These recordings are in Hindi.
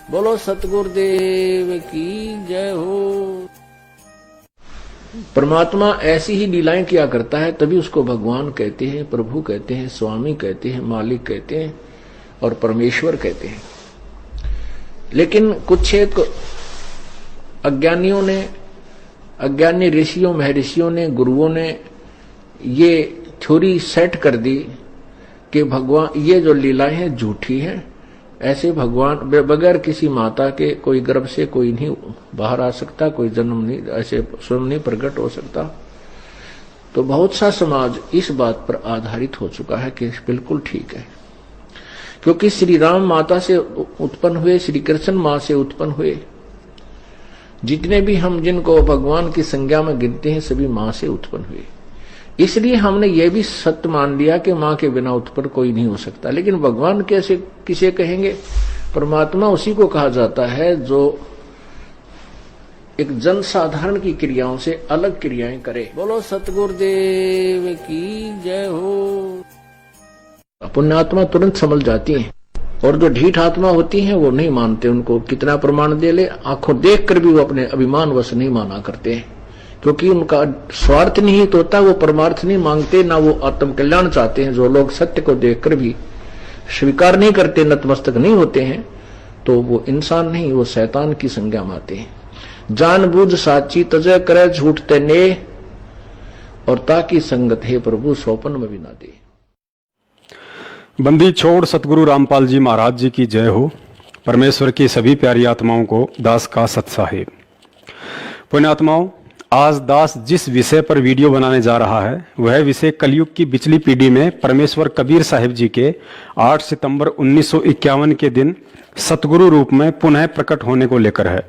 बोलो सतगुरुदेव की जय हो। परमात्मा ऐसी ही लीलाएं किया करता है, तभी उसको भगवान कहते हैं, प्रभु कहते हैं, स्वामी कहते हैं, मालिक कहते हैं और परमेश्वर कहते हैं। लेकिन कुछ एक अज्ञानियों ने, अज्ञानी ऋषियों महर्षियों ने, गुरुओं ने ये थ्योरी सेट कर दी कि भगवान ये जो लीलाएं हैं झूठी हैं। ऐसे भगवान बगैर किसी माता के कोई गर्भ से कोई नहीं बाहर आ सकता, कोई जन्म नहीं, ऐसे स्वयं नहीं प्रकट हो सकता। तो बहुत सा समाज इस बात पर आधारित हो चुका है कि बिल्कुल ठीक है, क्योंकि श्री राम माता से उत्पन्न हुए, श्री कृष्ण मां से उत्पन्न हुए। जितने भी हम जिनको भगवान की संज्ञा में गिनते हैं सभी मां से उत्पन्न हुए। इसलिए हमने ये भी सत्य मान लिया कि मां के बिना उत्पन्न कोई नहीं हो सकता। लेकिन भगवान कैसे किसे कहेंगे? परमात्मा उसी को कहा जाता है जो एक जन साधारण की क्रियाओं से अलग क्रियाएं करे। बोलो सतगुरुदेव की जय हो। पुण्यात्मा तुरंत समझ जाती हैं और जो ढीठ आत्मा होती हैं वो नहीं मानते। उनको कितना प्रमाण दे ले, आंखों देखकर भी वो अपने अभिमान वश नहीं माना करते हैं, क्योंकि उनका स्वार्थ निहित होता है। वो परमार्थ नहीं मांगते, ना वो आत्म कल्याण चाहते हैं। जो लोग सत्य को देखकर भी स्वीकार नहीं करते, नतमस्तक नहीं होते हैं, तो वो इंसान नहीं, वो शैतान की संज्ञा में आते हैं। जानबूझ साची तजय करे झूठ तेने, और ताकि संगत है प्रभु सोपन में भी ना दे। बंदी छोड़ सतगुरु रामपाल जी महाराज जी की जय हो। परमेश्वर की सभी प्यारी आत्माओं को दास का सत्साहेब। पुण्यात्माओं, आज दास जिस विषय पर वीडियो बनाने जा रहा है वह विषय कलयुग की पिछली पीढ़ी में परमेश्वर कबीर साहिब जी के 8 सितंबर 1951 के दिन सतगुरु रूप में पुनः प्रकट होने को लेकर है।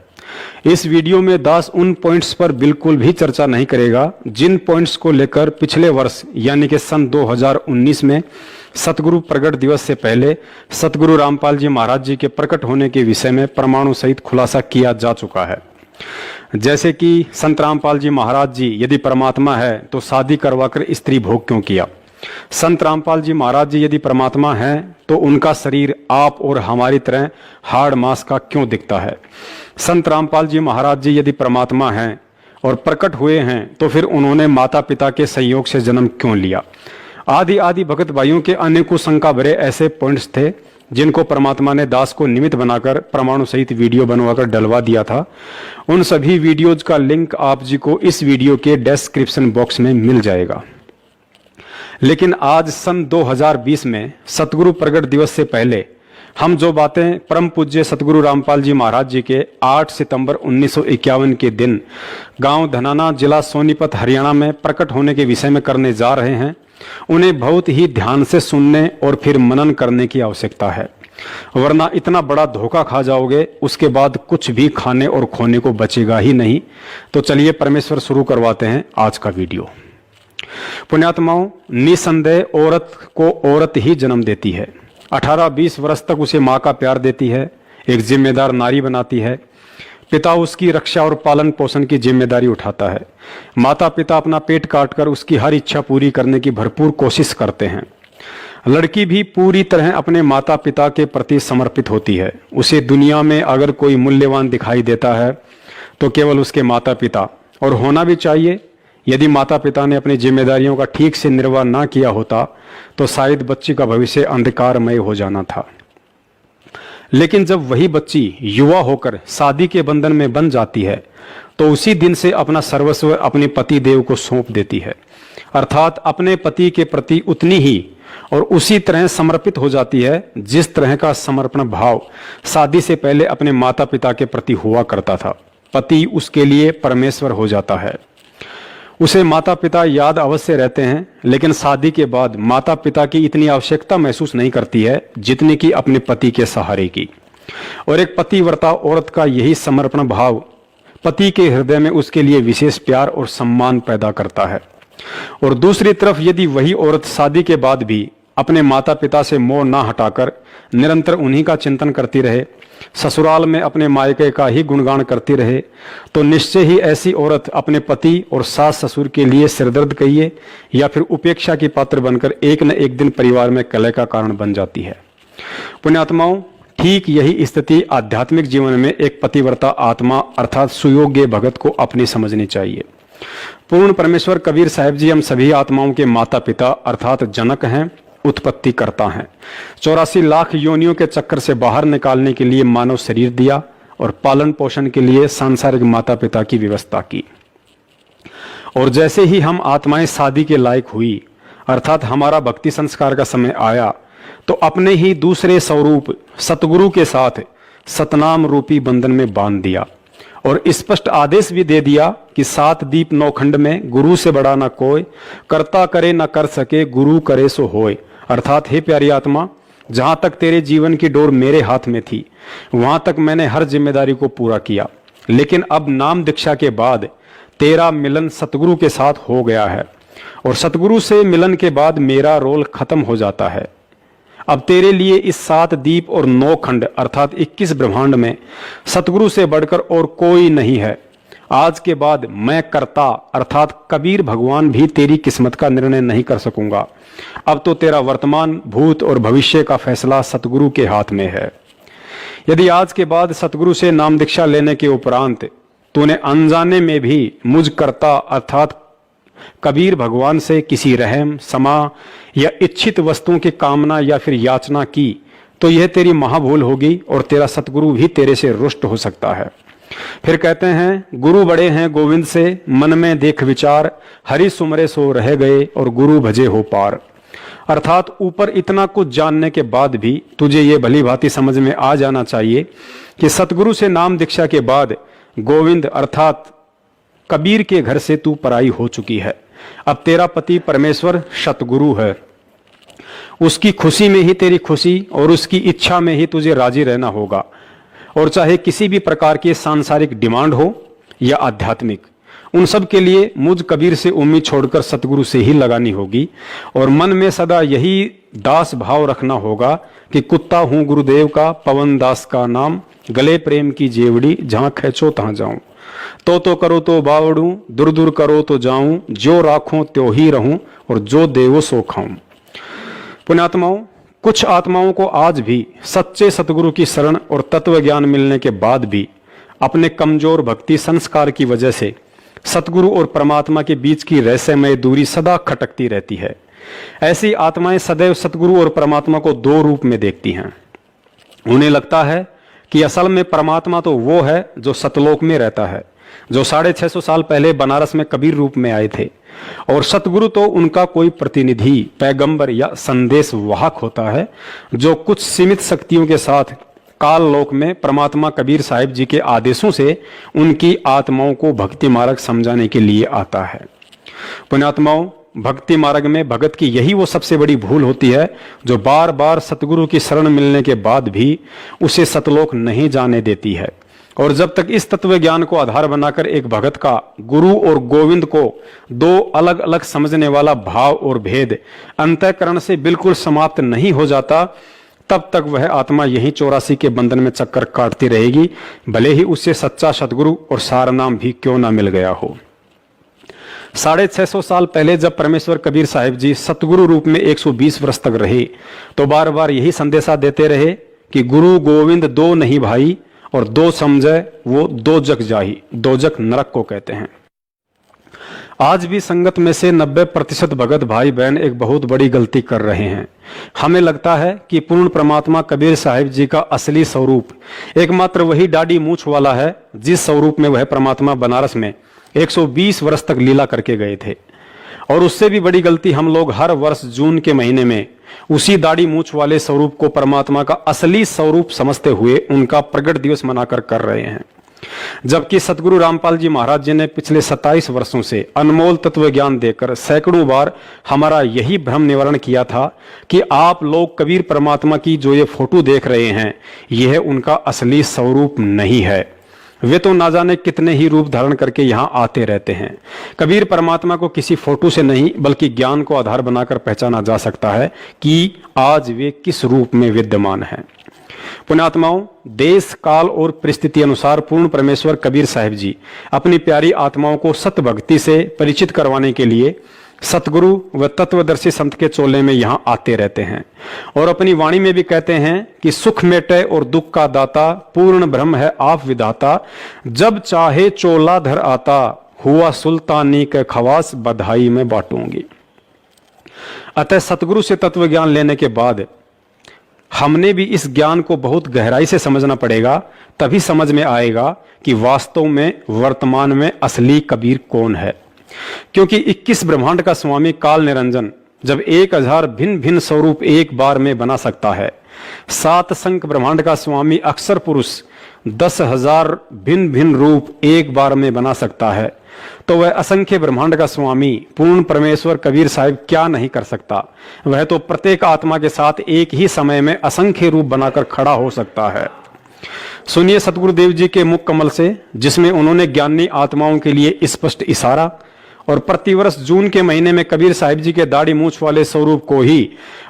इस वीडियो में दास उन पॉइंट्स पर बिल्कुल भी चर्चा नहीं करेगा जिन पॉइंट्स को लेकर पिछले वर्ष यानी कि सन 2019 में सतगुरु प्रगट दिवस से पहले सतगुरु रामपाल जी महाराज जी के प्रकट होने के विषय में प्रमाणों सहित खुलासा किया जा चुका है। जैसे कि संत रामपाल जी महाराज जी यदि परमात्मा है तो शादी करवाकर स्त्री भोग क्यों किया? संत रामपाल जी महाराज जी यदि परमात्मा हैं तो उनका शरीर आप और हमारी तरह हाड़ मांस का क्यों दिखता है? संत रामपाल जी महाराज जी यदि परमात्मा हैं और प्रकट हुए हैं तो फिर उन्होंने माता पिता के संयोग से जन्म क्यों लिया? आदि आदि भगत भाइयों के अनेकों शंका भरे ऐसे पॉइंट्स थे जिनको परमात्मा ने दास को निमित्त बनाकर प्रमाणों सहित वीडियो बनवाकर डलवा दिया था। उन सभी वीडियोज का लिंक आप जी को इस वीडियो के डिस्क्रिप्शन बॉक्स में मिल जाएगा। लेकिन आज सन 2020 में सतगुरु प्रगट दिवस से पहले हम जो बातें परम पूज्य सतगुरु रामपाल जी महाराज जी के 8 सितंबर 1951 के दिन गांव धनाना जिला सोनीपत हरियाणा में प्रकट होने के विषय में करने जा रहे हैं, उन्हें बहुत ही ध्यान से सुनने और फिर मनन करने की आवश्यकता है, वरना इतना बड़ा धोखा खा जाओगे उसके बाद कुछ भी खाने और खोने को बचेगा ही नहीं। तो चलिए परमेश्वर शुरू करवाते हैं आज का वीडियो। पुण्यात्माओं, निसंदेह औरत को औरत ही जन्म देती है। 18-20 वर्ष तक उसे माँ का प्यार देती है, एक जिम्मेदार नारी बनाती है। पिता उसकी रक्षा और पालन पोषण की जिम्मेदारी उठाता है। माता पिता अपना पेट काटकर उसकी हर इच्छा पूरी करने की भरपूर कोशिश करते हैं। लड़की भी पूरी तरह अपने माता पिता के प्रति समर्पित होती है। उसे दुनिया में अगर कोई मूल्यवान दिखाई देता है तो केवल उसके माता पिता, और होना भी चाहिए। यदि माता पिता ने अपनी जिम्मेदारियों का ठीक से निर्वाह ना किया होता तो शायद बच्ची का भविष्य अंधकारमय हो जाना था। लेकिन जब वही बच्ची युवा होकर शादी के बंधन में बंध जाती है तो उसी दिन से अपना सर्वस्व अपने पति देव को सौंप देती है, अर्थात अपने पति के प्रति उतनी ही और उसी तरह समर्पित हो जाती है जिस तरह का समर्पण भाव शादी से पहले अपने माता पिता के प्रति हुआ करता था। पति उसके लिए परमेश्वर हो जाता है। उसे माता पिता याद अवश्य रहते हैं, लेकिन शादी के बाद माता पिता की इतनी आवश्यकता महसूस नहीं करती है जितनी कि अपने पति के सहारे की। और एक पतिव्रता औरत का यही समर्पण भाव पति के हृदय में उसके लिए विशेष प्यार और सम्मान पैदा करता है। और दूसरी तरफ यदि वही औरत शादी के बाद भी अपने माता पिता से मोह ना हटाकर निरंतर उन्हीं का चिंतन करती रहे, ससुराल में अपने मायके का ही गुणगान करती रहे, तो निश्चय ही ऐसी औरत अपने पति और सास ससुर के लिए सिरदर्द कहिए या फिर उपेक्षा की पात्र बनकर एक न एक दिन परिवार में कलह का कारण बन जाती है। पुण्यात्माओं, ठीक यही स्थिति आध्यात्मिक जीवन में एक पतिव्रता आत्मा अर्थात सुयोग्य भगत को अपनी समझनी चाहिए। पूर्ण परमेश्वर कबीर साहिब जी हम सभी आत्माओं के माता पिता अर्थात जनक हैं, उत्पत्ति करता है। 84 लाख योनियों के चक्कर से बाहर निकालने के लिए मानव शरीर दिया और पालन पोषण के लिए सांसारिक माता पिता की व्यवस्था की। और जैसे ही हम आत्माएं शादी के लायक हुई अर्थात हमारा भक्ति संस्कार का समय आया तो अपने ही दूसरे स्वरूप सतगुरु के साथ सतनाम रूपी बंधन में बांध दिया और स्पष्ट आदेश भी दे दिया कि 7 दीप 9 खंड में गुरु से बड़ा ना कोई, करता करे ना कर सके, गुरु करे सो होय। अर्थात हे प्यारी आत्मा, जहां तक तेरे जीवन की डोर मेरे हाथ में थी वहां तक मैंने हर जिम्मेदारी को पूरा किया, लेकिन अब नाम दीक्षा के बाद तेरा मिलन सतगुरु के साथ हो गया है और सतगुरु से मिलन के बाद मेरा रोल खत्म हो जाता है। अब तेरे लिए इस 7 दीप और 9 खंड अर्थात 21 ब्रह्मांड में सतगुरु से बढ़कर और कोई नहीं है। आज के बाद मैं कर्ता अर्थात कबीर भगवान भी तेरी किस्मत का निर्णय नहीं कर सकूंगा। अब तो तेरा वर्तमान, भूत और भविष्य का फैसला सतगुरु के हाथ में है। यदि आज के बाद सतगुरु से नाम दीक्षा लेने के उपरांत तूने अनजाने में भी मुझ कर्ता अर्थात कबीर भगवान से किसी रहम, समा या इच्छित वस्तुओं की कामना या फिर याचना की तो यह तेरी महाभूल होगी और तेरा सतगुरु भी तेरे से रुष्ट हो सकता है। फिर कहते हैं, गुरु बड़े हैं गोविंद से, मन में देख विचार, हरि सुमरे सो रह गए और गुरु भजे हो पार। अर्थात ऊपर इतना कुछ जानने के बाद भी तुझे ये भली भांति समझ में आ जाना चाहिए कि सतगुरु से नाम दीक्षा के बाद गोविंद अर्थात कबीर के घर से तू पराई हो चुकी है। अब तेरा पति परमेश्वर सतगुरु है, उसकी खुशी में ही तेरी खुशी और उसकी इच्छा में ही तुझे राजी रहना होगा। और चाहे किसी भी प्रकार की सांसारिक डिमांड हो या आध्यात्मिक, उन सब के लिए मुझ कबीर से उम्मीद छोड़कर सतगुरु से ही लगानी होगी और मन में सदा यही दास भाव रखना होगा कि कुत्ता हूं गुरुदेव का, पवन दास का नाम, गले प्रेम की जेवड़ी, जहां खींचो तहां जाऊं, तो करो तो बावड़ू, दूर दूर करो तो जाऊं, जो राखो त्यो ही रहूं और जो देवो सो खाऊं। पुण्यात्माओं, कुछ आत्माओं को आज भी सच्चे सतगुरु की शरण और तत्व ज्ञान मिलने के बाद भी अपने कमजोर भक्ति संस्कार की वजह से सतगुरु और परमात्मा के बीच की रहस्यमय दूरी सदा खटकती रहती है। ऐसी आत्माएं सदैव सतगुरु और परमात्मा को 2 रूप में देखती हैं। उन्हें लगता है कि असल में परमात्मा तो वो है जो सतलोक में रहता है, जो 650 साल पहले बनारस में कबीर रूप में आए थे, और सतगुरु तो उनका कोई प्रतिनिधि, पैगंबर या संदेश वाहक होता है जो कुछ सीमित शक्तियों के साथ काल लोक में परमात्मा कबीर साहिब जी के आदेशों से उनकी आत्माओं को भक्ति मार्ग समझाने के लिए आता है। पुण्यात्माओं, भक्ति मार्ग में भगत की यही वो सबसे बड़ी भूल होती है जो बार बार सतगुरु की शरण मिलने के बाद भी उसे सतलोक नहीं जाने देती है। और जब तक इस तत्व ज्ञान को आधार बनाकर एक भगत का गुरु और गोविंद को 2 अलग अलग समझने वाला भाव और भेद अंतःकरण से बिल्कुल समाप्त नहीं हो जाता, तब तक वह आत्मा यही 84 के बंधन में चक्कर काटती रहेगी, भले ही उससे सच्चा सतगुरु और सार नाम भी क्यों ना मिल गया हो। 650 साल पहले जब परमेश्वर कबीर साहिब जी सतगुरु रूप में 120 वर्ष तक रहे तो बार बार यही संदेशा देते रहे कि गुरु गोविंद 2 नहीं भाई, और 2 समझे वो 2 जग जाही। 2 जग नरक को कहते हैं। आज भी संगत में से 90% भगत भाई बहन एक बहुत बड़ी गलती कर रहे हैं। हमें लगता है कि पूर्ण परमात्मा कबीर साहिब जी का असली स्वरूप एकमात्र वही दाढ़ी मूछ वाला है जिस स्वरूप में वह परमात्मा बनारस में 120 वर्ष तक लीला करके गए थे। और उससे भी बड़ी गलती हम लोग हर वर्ष जून के महीने में उसी दाढ़ी मूछ वाले स्वरूप को परमात्मा का असली स्वरूप समझते हुए उनका प्रगट दिवस मनाकर कर रहे हैं। जबकि सतगुरु रामपाल जी महाराज जी ने पिछले 27 वर्षों से अनमोल तत्व ज्ञान देकर सैकड़ों बार हमारा यही भ्रम निवारण किया था कि आप लोग कबीर परमात्मा की जो ये फोटो देख रहे हैं यह उनका असली स्वरूप नहीं है। वे तो ना जाने कितने ही रूप धारण करके यहाँ आते रहते हैं। कबीर परमात्मा को किसी फोटो से नहीं बल्कि ज्ञान को आधार बनाकर पहचाना जा सकता है कि आज वे किस रूप में विद्यमान हैं। पुण्यात्माओं, देश काल और परिस्थिति अनुसार पूर्ण परमेश्वर कबीर साहिब जी अपनी प्यारी आत्माओं को सत भक्ति से परिचित करवाने के लिए सतगुरु व तत्वदर्शी संत के चोले में यहां आते रहते हैं और अपनी वाणी में भी कहते हैं कि सुख मेटे और दुख का दाता, पूर्ण ब्रह्म है आप विधाता, जब चाहे चोला धर आता, हुआ सुल्तानी के खवास बधाई में बांटूंगी। अतः सतगुरु से तत्व ज्ञान लेने के बाद हमने भी इस ज्ञान को बहुत गहराई से समझना पड़ेगा, तभी समझ में आएगा कि वास्तव में वर्तमान में असली कबीर कौन है। क्योंकि 21 ब्रह्मांड का स्वामी काल निरंजन जब 1000 भिन्न भिन्न स्वरूप एक बार में बना सकता है, 7 संख्य ब्रह्मांड का स्वामी अक्षर पुरुष 10,000 भिन्न भिन्न रूप एक बार में बना सकता है, तो वह असंख्य ब्रह्मांड का स्वामी पूर्ण परमेश्वर कबीर साहिब क्या नहीं कर सकता। वह तो प्रत्येक आत्मा के साथ एक ही समय में असंख्य रूप बनाकर खड़ा हो सकता है। सुनिए सतगुरुदेव जी के मुख कमल से, जिसमें उन्होंने ज्ञानी आत्माओं के लिए स्पष्ट इशारा और प्रतिवर्ष जून के महीने में कबीर साहिब जी के दाढ़ी मूंछ वाले स्वरूप को ही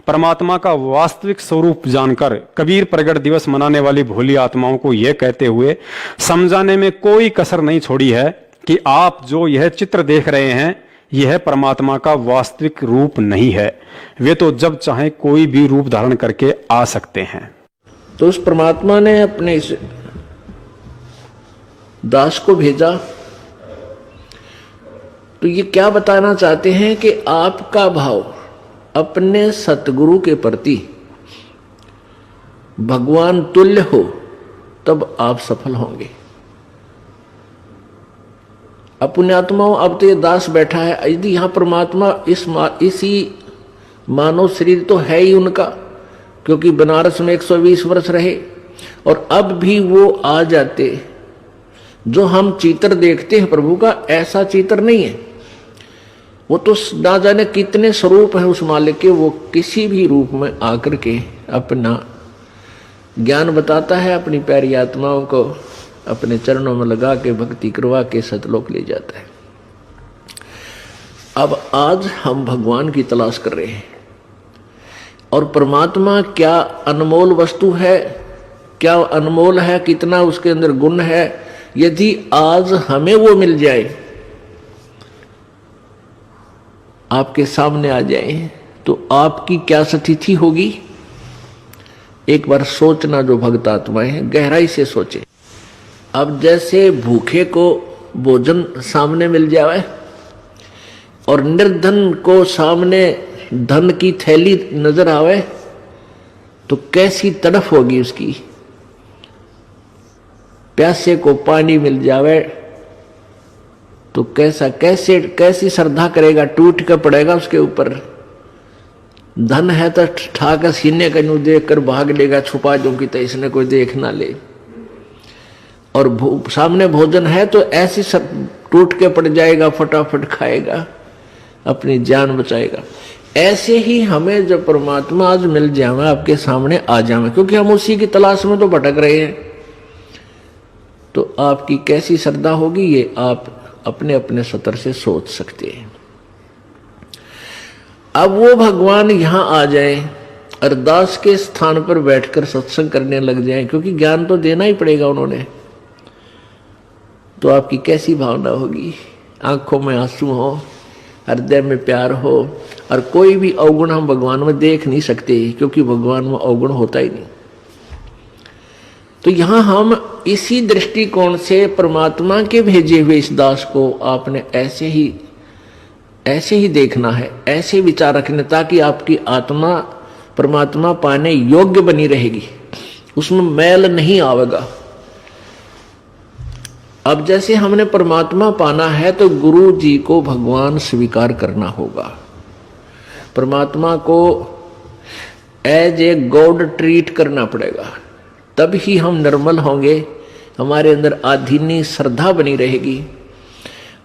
परमात्मा का वास्तविक स्वरूप जानकर कबीर प्रगट दिवस मनाने वाली भोली आत्माओं को यह कहते हुए समझाने में कोई कसर नहीं छोड़ी है कि आप जो यह चित्र देख रहे हैं यह परमात्मा का वास्तविक रूप नहीं है, वे तो जब चाहे कोई भी रूप धारण करके आ सकते हैं। तो उस परमात्मा ने अपने इस दास को भेजा, तो ये क्या बताना चाहते हैं कि आपका भाव अपने सतगुरु के प्रति भगवान तुल्य हो तब आप सफल होंगे। पुण्यात्माओं, अब तो ये दास बैठा है, यदि यहां परमात्मा इसी मानव शरीर तो है ही उनका, क्योंकि बनारस में 120 वर्ष रहे, और अब भी वो आ जाते। जो हम चित्र देखते हैं प्रभु का, ऐसा चित्र नहीं है। वो तो ना जाने कितने स्वरूप है उस मालिक के, वो किसी भी रूप में आकर के अपना ज्ञान बताता है, अपनी प्यारी आत्माओं को अपने चरणों में लगा के भक्ति करवा के सतलोक ले जाता है। अब आज हम भगवान की तलाश कर रहे हैं, और परमात्मा क्या अनमोल वस्तु है, क्या अनमोल है, कितना उसके अंदर गुण है। यदि आज हमें वो मिल जाए, आपके सामने आ जाए, तो आपकी क्या स्थिति होगी। एक बार सोचना, जो भक्त आत्माएं हैं गहराई से सोचे। अब जैसे भूखे को भोजन सामने मिल जाए और निर्धन को सामने धन की थैली नजर आवे, तो कैसी तड़फ होगी उसकी। प्यासे को पानी मिल जावे तो कैसी श्रद्धा करेगा, टूट कर पड़ेगा उसके ऊपर। धन है तो ठाकर सीने का यूं देख कर भाग लेगा, छुपा जो कि तो इसने कोई देख ना ले। और सामने भोजन है तो ऐसी सब टूट के पड़ जाएगा, फटाफट खाएगा, अपनी जान बचाएगा। ऐसे ही हमें जब परमात्मा आज मिल जाए, आपके सामने आ जाए, क्योंकि हम उसी की तलाश में तो भटक रहे हैं, तो आपकी कैसी श्रद्धा होगी ये आप अपने अपने सतर से सोच सकते हैं। अब वो भगवान यहां आ जाए, अरदास के स्थान पर बैठकर सत्संग करने लग जाए, क्योंकि ज्ञान तो देना ही पड़ेगा उन्होंने, तो आपकी कैसी भावना होगी। आंखों में आंसू हो, हृदय में प्यार हो, और कोई भी अवगुण हम भगवान में देख नहीं सकते, क्योंकि भगवान में अवगुण होता ही नहीं। तो यहां हम इसी दृष्टिकोण से परमात्मा के भेजे हुए इस दास को आपने ऐसे ही देखना है, ऐसे विचार रखने, ताकि आपकी आत्मा परमात्मा पाने योग्य बनी रहेगी, उसमें मैल नहीं आवेगा। अब जैसे हमने परमात्मा पाना है तो गुरु जी को भगवान स्वीकार करना होगा। परमात्मा को एज ए गॉड ट्रीट करना पड़ेगा, तब ही हम निर्मल होंगे, हमारे अंदर आधीनी श्रद्धा बनी रहेगी।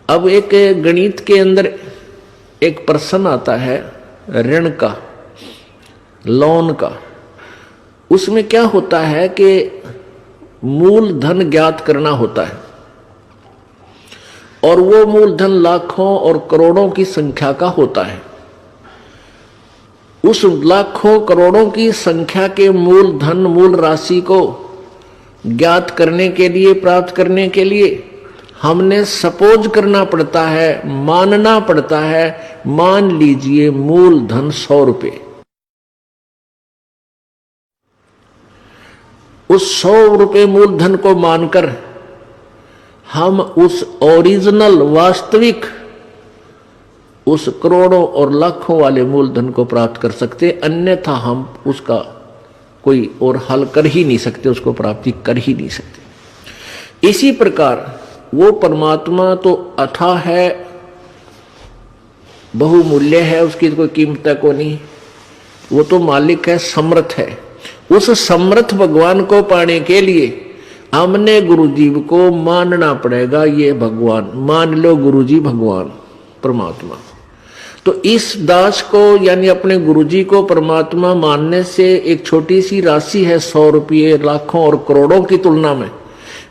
अब एक गणित के अंदर एक प्रश्न आता है ऋण का, लोन का। उसमें क्या होता है कि मूल धन ज्ञात करना होता है, और वो मूलधन लाखों और करोड़ों की संख्या का होता है। उस लाखों करोड़ों की संख्या के मूलधन, मूल राशि को ज्ञात करने के लिए, प्राप्त करने के लिए हमने सपोज करना पड़ता है, मानना पड़ता है। मान लीजिए मूलधन 100 रुपए, उस 100 रुपए मूलधन को मानकर हम उस ओरिजिनल वास्तविक उस करोड़ों और लाखों वाले मूलधन को प्राप्त कर सकते, अन्यथा हम उसका कोई और हल कर ही नहीं सकते, उसको प्राप्ति कर ही नहीं सकते। इसी प्रकार वो परमात्मा तो अथाह है, बहुमूल्य है, उसकी कोई कीमत को नहीं, वो तो मालिक है, समर्थ है। उस समर्थ भगवान को पाने के लिए हमने गुरुजी को मानना पड़ेगा। ये भगवान मान लो, गुरुजी भगवान परमात्मा। तो इस दास को यानी अपने गुरुजी को परमात्मा मानने से एक छोटी सी राशि है 100 रुपये लाखों और करोड़ों की तुलना में,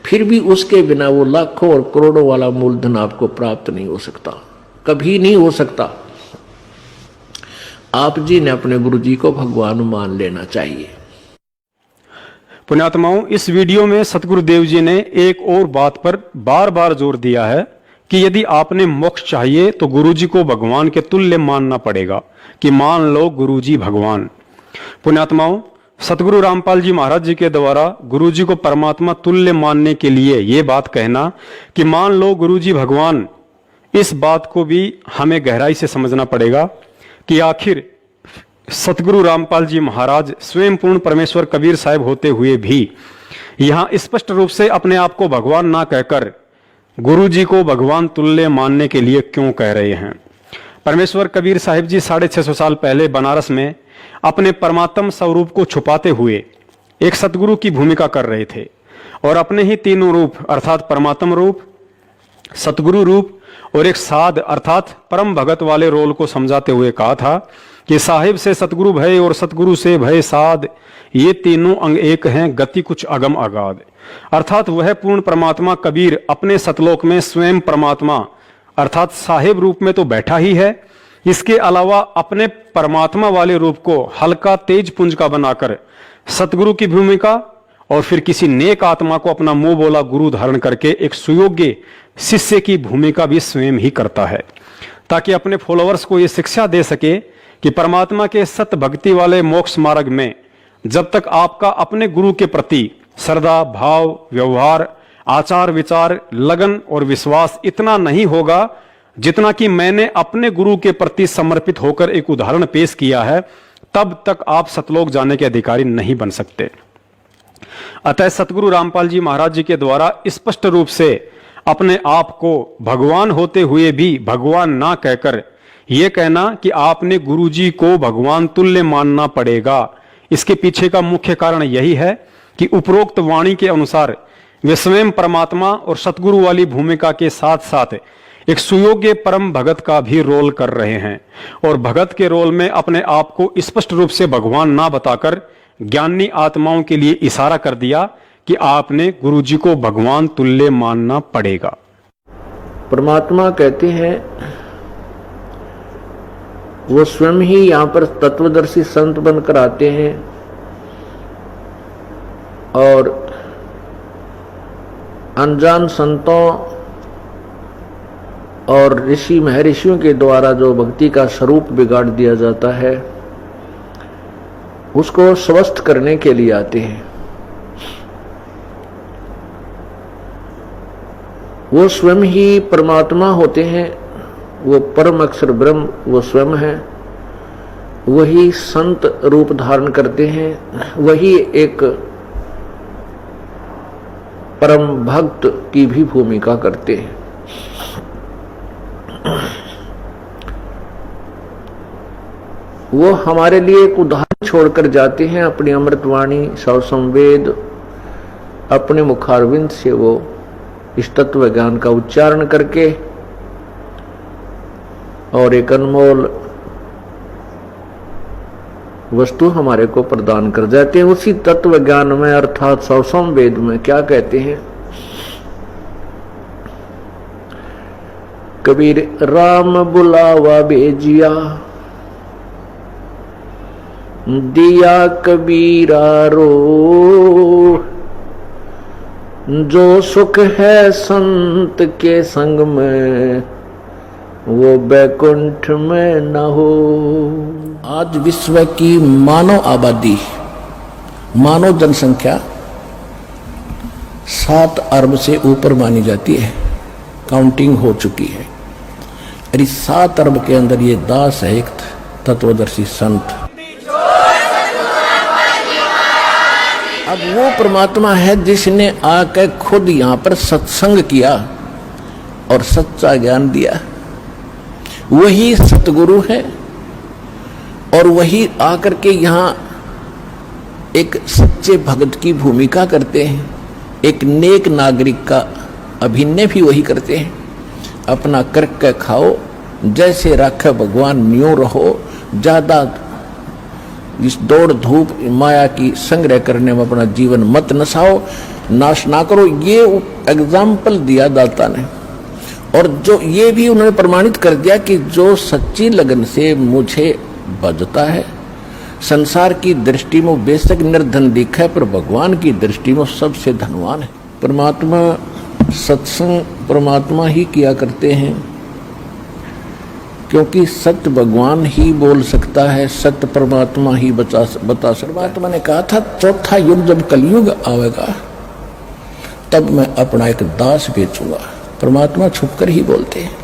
फिर भी उसके बिना वो लाखों और करोड़ों वाला मूलधन आपको प्राप्त नहीं हो सकता, कभी नहीं हो सकता। आप जी ने अपने गुरुजी को भगवान मान लेना चाहिए। पुण्यात्माओं, इस वीडियो में सतगुरुदेव जी ने एक और बात पर बार बार जोर दिया है कि यदि आपने मोक्ष चाहिए तो गुरुजी को भगवान के तुल्य मानना पड़ेगा, कि मान लो गुरुजी भगवान। पुण्यात्माओं, सतगुरु रामपाल जी महाराज जी के द्वारा गुरुजी को परमात्मा तुल्य मानने के लिए ये बात कहना कि मान लो गुरुजी भगवान, इस बात को भी हमें गहराई से समझना पड़ेगा कि आखिर सतगुरु रामपाल जी महाराज स्वयं पूर्ण परमेश्वर कबीर साहब होते हुए भी यहाँ स्पष्ट रूप से अपने आप को भगवान ना कहकर गुरुजी को भगवान तुल्य मानने के लिए क्यों कह रहे हैं। परमेश्वर कबीर साहिब जी 650 साल पहले बनारस में अपने परमात्म स्वरूप को छुपाते हुए एक सतगुरु की भूमिका कर रहे थे और अपने ही तीनों रूप अर्थात परमात्म रूप, सतगुरु रूप और एक साध अर्थात परम भगत वाले रोल को समझाते हुए कहा था कि साहिब से सतगुरु भय और सतगुरु से भय साध, ये तीनों अंग एक हैं, गति कुछ अगम अगाध। अर्थात वह पूर्ण परमात्मा कबीर अपने सतलोक में स्वयं परमात्मा अर्थात साहिब रूप में तो बैठा ही है, इसके अलावा अपने परमात्मा वाले रूप को हल्का तेज पुंज का बनाकर सतगुरु की भूमिका और फिर किसी नेक आत्मा को अपना मुंह बोला गुरु धारण करके एक सुयोग्य शिष्य की भूमिका भी स्वयं ही करता है, ताकि अपने फॉलोअर्स को यह शिक्षा दे सके कि परमात्मा के सत भक्ति वाले मोक्ष मार्ग में जब तक आपका अपने गुरु के प्रति श्रद्धा भाव व्यवहार आचार विचार लगन और विश्वास इतना नहीं होगा जितना कि मैंने अपने गुरु के प्रति समर्पित होकर एक उदाहरण पेश किया है, तब तक आप सतलोक जाने के अधिकारी नहीं बन सकते। अतः सतगुरु रामपाल जी महाराज जी के द्वारा स्पष्ट रूप से अपने आप को भगवान होते हुए भी भगवान ना कहकर यह कहना कि आपने गुरुजी को भगवान तुल्य मानना पड़ेगा, इसके पीछे का मुख्य कारण यही है कि उपरोक्त वाणी के अनुसार वे स्वयं परमात्मा और सतगुरु वाली भूमिका के साथ साथ एक सुयोग्य परम भगत का भी रोल कर रहे हैं और भगत के रोल में अपने आप को स्पष्ट रूप से भगवान ना बताकर ज्ञानी आत्माओं के लिए इशारा कर दिया कि आपने गुरुजी को भगवान तुल्य मानना पड़ेगा। परमात्मा कहते हैं वो स्वयं ही यहाँ पर तत्वदर्शी संत बनकर आते हैं और अनजान संतों और ऋषि महर्षियों के द्वारा जो भक्ति का स्वरूप बिगाड़ दिया जाता है उसको स्वस्थ करने के लिए आते हैं। वो स्वयं ही परमात्मा होते हैं, वो परम अक्षर ब्रह्म वो स्वयं है, वही संत रूप धारण करते हैं, वही एक परम भक्त की भी भूमिका करते हैं। वो हमारे लिए एक उदाहरण छोड़कर जाते हैं, अपनी अमृतवाणी सौ संवेद अपने मुखारविंद से वो इस तत्व ज्ञान का उच्चारण करके और एक अनमोल वस्तु हमारे को प्रदान कर जाते हैं। उसी तत्व ज्ञान में अर्थात सौ संवेद में क्या कहते हैं, कबीर राम बुलावा भेजिया दिया कबीरा रो, जो सुख है संत के संग में वो बैकुंठ में न हो। आज विश्व की मानव आबादी, मानव जनसंख्या 7 अरब से ऊपर मानी जाती है, काउंटिंग हो चुकी है। और इस 7 अरब के अंदर ये दास है एक तत्वदर्शी संत। अब वो परमात्मा है जिसने आकर खुद यहाँ पर सत्संग किया और सच्चा ज्ञान दिया। वही सतगुरु है और वही आकर के यहाँ एक सच्चे भगत की भूमिका करते हैं, एक नेक नागरिक का अभिनय भी वही करते हैं। अपना करके खाओ, जैसे राखे भगवान न्यों रहो, ज्यादा इस दौड़ धूप माया की संग्रह करने में अपना जीवन मत नसाओ, नाश ना करो। ये एग्जाम्पल दिया दाता ने, और जो ये भी उन्होंने प्रमाणित कर दिया कि जो सच्ची लगन से मुझे बजता है, संसार की दृष्टि में बेशक निर्धन दिखा है, पर भगवान की दृष्टि में सबसे धनवान है। परमात्मा सत्संग परमात्मा ही किया करते हैं, क्योंकि सत्य भगवान ही बोल सकता है, सत्य परमात्मा ही बता सकता। परमात्मा ने कहा था चौथा युग जब कलयुग आवेगा तब मैं अपना एक दास बेचूंगा। परमात्मा छुपकर ही बोलते हैं।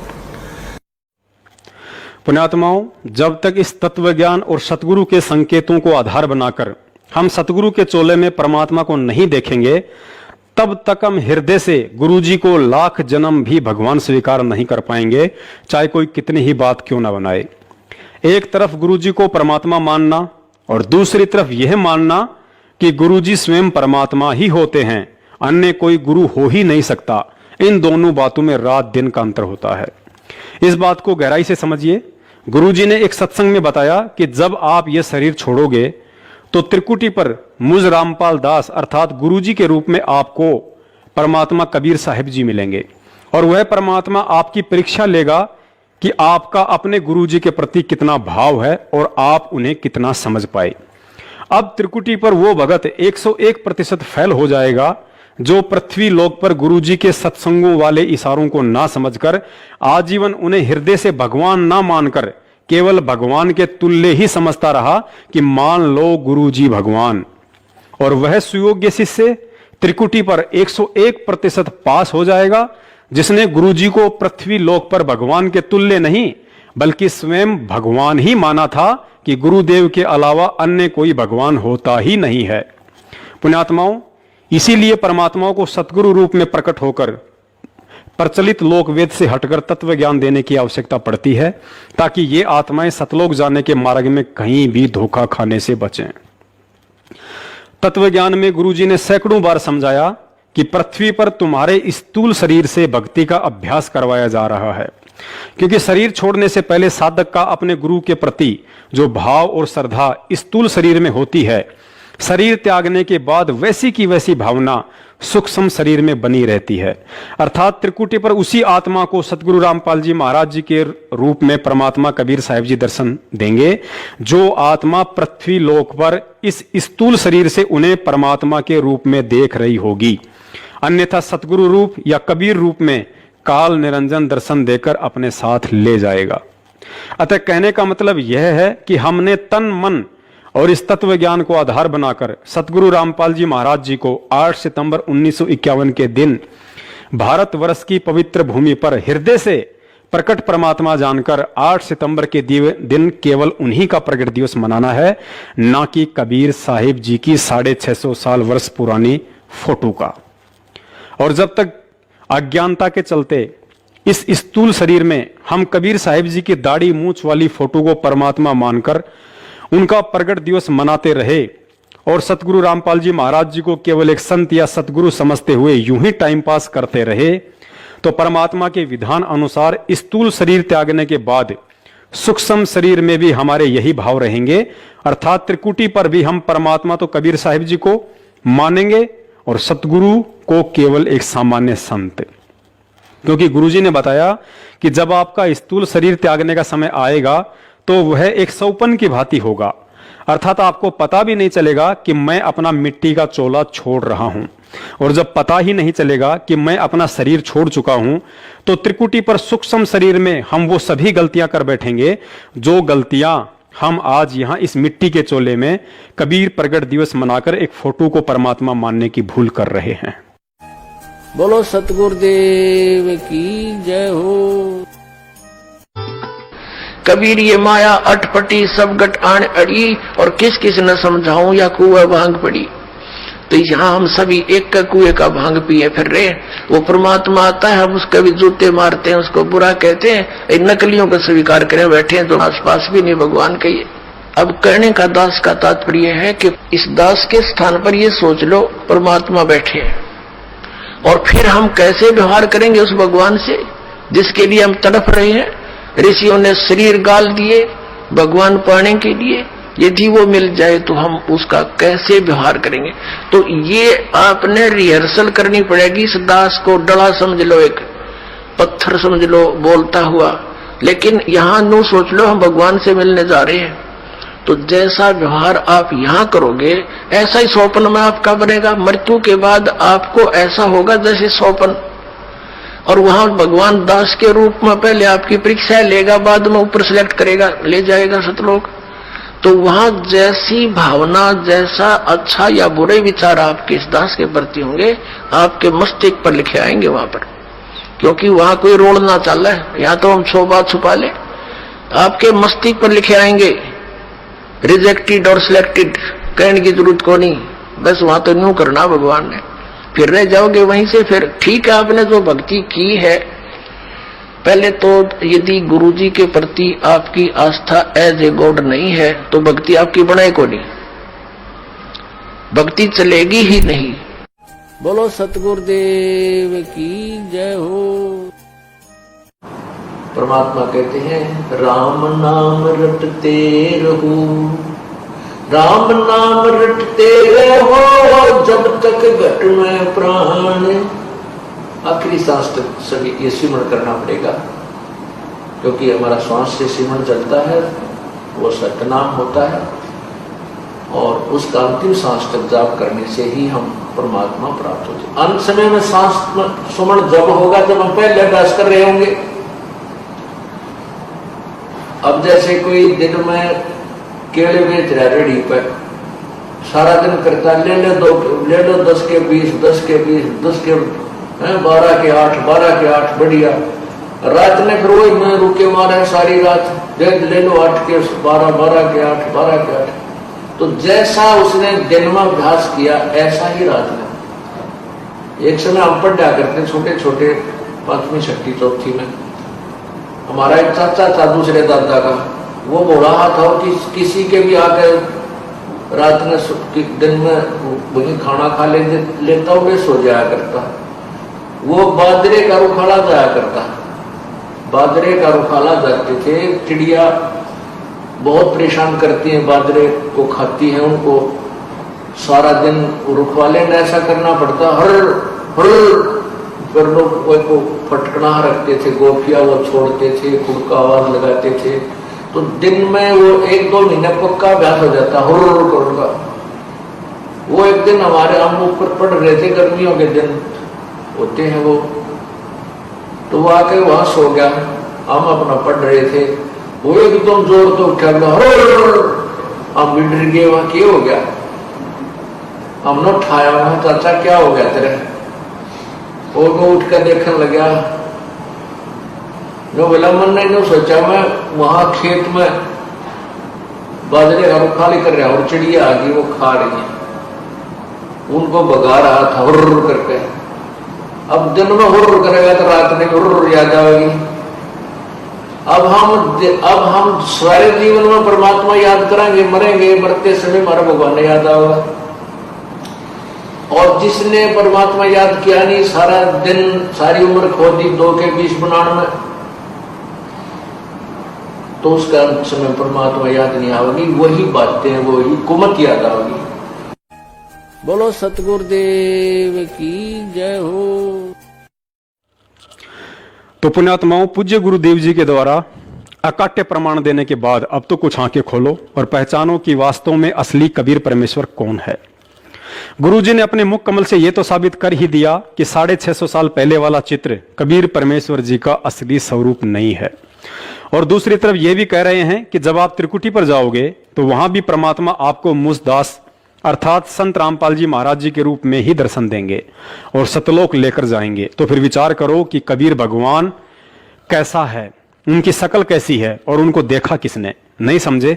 पुण्यात्माओं, जब तक इस तत्व ज्ञान और सतगुरु के संकेतों को आधार बनाकर हम सतगुरु के चोले में परमात्मा को नहीं देखेंगे, तब तक हम हृदय से गुरु जी को लाख जन्म भी भगवान स्वीकार नहीं कर पाएंगे, चाहे कोई कितनी ही बात क्यों ना बनाए। एक तरफ गुरु जी को परमात्मा मानना और दूसरी तरफ यह मानना कि गुरु जी स्वयं परमात्मा ही होते हैं, अन्य कोई गुरु हो ही नहीं सकता, इन दोनों बातों में रात दिन का अंतर होता है। इस बात को गहराई से समझिए। गुरु जी ने एक सत्संग में बताया कि जब आप ये शरीर छोड़ोगे तो त्रिकुटी पर मुझ रामपाल दास अर्थात गुरु जी के रूप में आपको परमात्मा कबीर साहिब जी मिलेंगे, और वह परमात्मा आपकी परीक्षा लेगा कि आपका अपने गुरु जी के प्रति कितना भाव है और आप उन्हें कितना समझ पाए। अब त्रिकुटी पर वो भगत 101% फेल हो जाएगा जो पृथ्वी लोक पर गुरु जी के सत्संगों वाले इशारों को ना समझकर आजीवन उन्हें हृदय से भगवान ना मानकर केवल भगवान के तुल्य ही समझता रहा कि मान लो गुरु जी भगवान। और वह सुयोग्य शिष्य त्रिकुटी पर 101% पास हो जाएगा जिसने गुरु जी को पृथ्वी लोक पर भगवान के तुल्य नहीं बल्कि स्वयं भगवान ही माना था कि गुरुदेव के अलावा अन्य कोई भगवान होता ही नहीं है। पुण्यात्माओं, इसीलिए परमात्माओं को सतगुरु रूप में प्रकट होकर प्रचलित लोकवेद से हटकर तत्व ज्ञान देने की आवश्यकता पड़ती है, ताकि ये आत्माएं सतलोक जाने के मार्ग में कहीं भी धोखा खाने से बचें। तत्व ज्ञान में गुरुजी ने सैकड़ों बार समझाया कि पृथ्वी पर तुम्हारे स्थूल शरीर से भक्ति का अभ्यास करवाया जा रहा है, क्योंकि शरीर छोड़ने से पहले साधक का अपने गुरु के प्रति जो भाव और श्रद्धा स्थूल शरीर में होती है, शरीर त्यागने के बाद वैसी की वैसी भावना सूक्ष्म शरीर में बनी रहती है। अर्थात त्रिकुटी पर उसी आत्मा को सतगुरु रामपाल जी महाराज जी के रूप में परमात्मा कबीर साहिब जी दर्शन देंगे, जो आत्मा पृथ्वी लोक पर इस स्थूल शरीर से उन्हें परमात्मा के रूप में देख रही होगी। अन्यथा सतगुरु रूप या कबीर रूप में काल निरंजन दर्शन देकर अपने साथ ले जाएगा। अतः कहने का मतलब यह है कि हमने तन मन और इस तत्व ज्ञान को आधार बनाकर सतगुरु रामपाल जी महाराज जी को 8 सितंबर 1951 के दिन भारतवर्ष की पवित्र भूमि पर हृदय से प्रकट परमात्मा जानकर 8 सितंबर के दिन केवल उन्हीं का प्रकट दिवस मनाना है, ना कि कबीर साहिब जी की 650 साल वर्ष पुरानी फोटो का। और जब तक अज्ञानता के चलते इस स्थूल शरीर में हम कबीर साहिब जी की दाढ़ी मूंछ वाली फोटो को परमात्मा मानकर उनका प्रगट दिवस मनाते रहे और सतगुरु रामपाल जी महाराज जी को केवल एक संत या सतगुरु समझते हुए यूं ही टाइम पास करते रहे, तो परमात्मा के विधान अनुसार स्थूल शरीर त्यागने के बाद सूक्ष्म शरीर में भी हमारे यही भाव रहेंगे। अर्थात त्रिकुटी पर भी हम परमात्मा तो कबीर साहिब जी को मानेंगे और सतगुरु को केवल एक सामान्य संत, क्योंकि गुरुजी ने बताया कि जब आपका स्थूल शरीर त्यागने का समय आएगा तो वह एक सौपन की भांति होगा। अर्थात आपको पता भी नहीं चलेगा कि मैं अपना मिट्टी का चोला छोड़ रहा हूं। और जब पता ही नहीं चलेगा कि मैं अपना शरीर छोड़ चुका हूं, तो त्रिकुटी पर सूक्ष्म शरीर में हम वो सभी गलतियां कर बैठेंगे जो गलतियां हम आज यहां इस मिट्टी के चोले में कबीर प्रगट दिवस मनाकर एक फोटो को परमात्मा मानने की भूल कर रहे हैं। बोलो सतगुरुदेव की जय हो। कबीर ये माया अटपटी सब गट आन अड़ी, और किस किस न समझाऊं या कुआ भांग पड़ी। तो यहाँ हम सभी एक का कुएं का भांग पिए फिर रहे। वो परमात्मा आता है, हम उसके भी जूते मारते हैं, उसको बुरा कहते हैं, इन नकलियों को स्वीकार करें बैठे हैं, तो आसपास भी नहीं भगवान कहिए। अब कहने का दास का तात्पर्य है कि इस दास के स्थान पर ये सोच लो परमात्मा बैठे हैं, और फिर हम कैसे व्यवहार करेंगे उस भगवान से जिसके लिए हम तड़प रहे हैं। ऋषियों ने शरीर गाल दिए भगवान पाने के लिए, यदि वो मिल जाए तो हम उसका कैसे व्यवहार करेंगे। तो ये आपने रिहर्सल करनी पड़ेगी। इस दास को डला समझ लो, एक पत्थर समझ लो बोलता हुआ, लेकिन यहां नो सोच लो हम भगवान से मिलने जा रहे हैं। तो जैसा व्यवहार आप यहां करोगे ऐसा ही स्वप्न में आपका बनेगा। मृत्यु के बाद आपको ऐसा होगा जैसे स्वप्न, और वहां भगवान दास के रूप में पहले आपकी परीक्षा लेगा, बाद में ऊपर सिलेक्ट करेगा, ले जाएगा सतलोक। तो वहां जैसी भावना, जैसा अच्छा या बुरे विचार आपके इस दास के प्रति होंगे, आपके मस्तिष्क पर लिखे आएंगे वहां पर, क्योंकि वहां कोई रोड ना चल रहा है। या तो हम 100 बात छुपा ले, आपके मस्तिष्क पर लिखे आएंगे रिजेक्टेड और सिलेक्टेड, कहने की जरूरत को नहीं, बस वहां तो न्यू करना भगवान ने, फिर रह जाओगे वहीं से। फिर ठीक है, आपने जो भक्ति की है, पहले तो यदि गुरुजी के प्रति आपकी आस्था एज ए गॉड नहीं है तो भक्ति आपकी बनाए को नहीं, भक्ति चलेगी ही नहीं। बोलो सतगुरुदेव की जय हो। परमात्मा कहते हैं राम नाम रटते रहो, राम नाम रटते रहो जब तक घट में प्राण। आखिरी सांस तक सभी ये सिमरण करना पड़ेगा, क्योंकि हमारा श्वास से सिमरण चलता है, वो सतनाम होता है, और उसका अंतिम सांस तक जाप करने से ही हम परमात्मा प्राप्त होते हैं। अंत समय में सांस सुमरण जब होगा जब हम पहले अभ्यास कर रहे होंगे। अब जैसे कोई दिन में केले बेच रहा है रेडी पर, सारा दिन करता ले लो 10 के 20, 10 के 20, 10 के 12 के 8, 12 के 8, बढ़िया। रात में फिर वही में रुके मारे सारी रात, ले लो 8 के 12, 12 के 8, 12 के 8। तो जैसा उसने दिन में अभ्यास किया ऐसा ही रात में। एक समय हम पढ़ा करते छोटे छोटे 5वीं 6वीं 4थी में, हमारा एक चाचा था दूसरे दादा का, वो बोला था और किसी के भी आकर रात में दिन में वही खाना खा लेता हुए सो जाया करता। वो बाजरे का रुखाला जाया करता, बाजरे का रुखाला जाते थे। चिड़िया बहुत परेशान करती हैं, बाजरे को खाती हैं, उनको सारा दिन रुखवाले ने ऐसा करना पड़ता, हर हर पर लोग को फटकना रखते थे, गोपिया वो छोड़ते थे, खुद का आवाज लगाते थे। तो दिन में वो 1-2 महीने पक्का अभ्यास हो जाता हुर का। वो एक दिन हमारे हम ऊपर पढ़ रहे थे, गर्मियों के दिन होते हैं वो, तो वो आके वहां सो गया, हम अपना पढ़ रहे थे। वो एकदम जोर तो उठा, हम भी डर गए, वहां क्या हो गया। हमने उठाया, वहां चाचा क्या हो गया तेरे, और वो उठ कर देखने लगा। जो बोला मन ने सोचा मैं वहां खेत में बाजरे का रुखाली कर रहा और चिड़िया आ गई, वो खा रही है, उनको भगा रहा था हुर्र करके। अब दिन में हुर्र करेगा तो रात में हुर्र याद आएगी। अब हम सारे जीवन में परमात्मा याद करेंगे, मरेंगे, मरते समय हमारा भगवान याद आएगा। और जिसने परमात्मा याद किया नहीं, सारा दिन सारी उम्र खो दी 2 के 20 बनाने में, तो उसका समय परमात्मा याद नहीं आएगी, वही बातें वही कुमत याद आएगी। बोलो सतगुरुदेव की जय हो। तो पुण्यात्माओं, पूज्य गुरुदेव जी के द्वारा अकाट्य प्रमाण देने के बाद अब तो कुछ आंखें खोलो और पहचानो कि वास्तव में असली कबीर परमेश्वर कौन है। गुरुजी ने अपने मुख कमल से यह तो साबित कर ही दिया कि 650 साल पहले वाला चित्र कबीर परमेश्वर जी का असली स्वरूप नहीं है। और दूसरी तरफ यह भी कह रहे हैं कि जब आप त्रिकुटी पर जाओगे तो वहां भी परमात्मा आपको मुझदास अर्थात संत रामपाल जी महाराज जी के रूप में ही दर्शन देंगे और सतलोक लेकर जाएंगे। तो फिर विचार करो कि कबीर भगवान कैसा है, उनकी शकल कैसी है और उनको देखा किसने? नहीं समझे?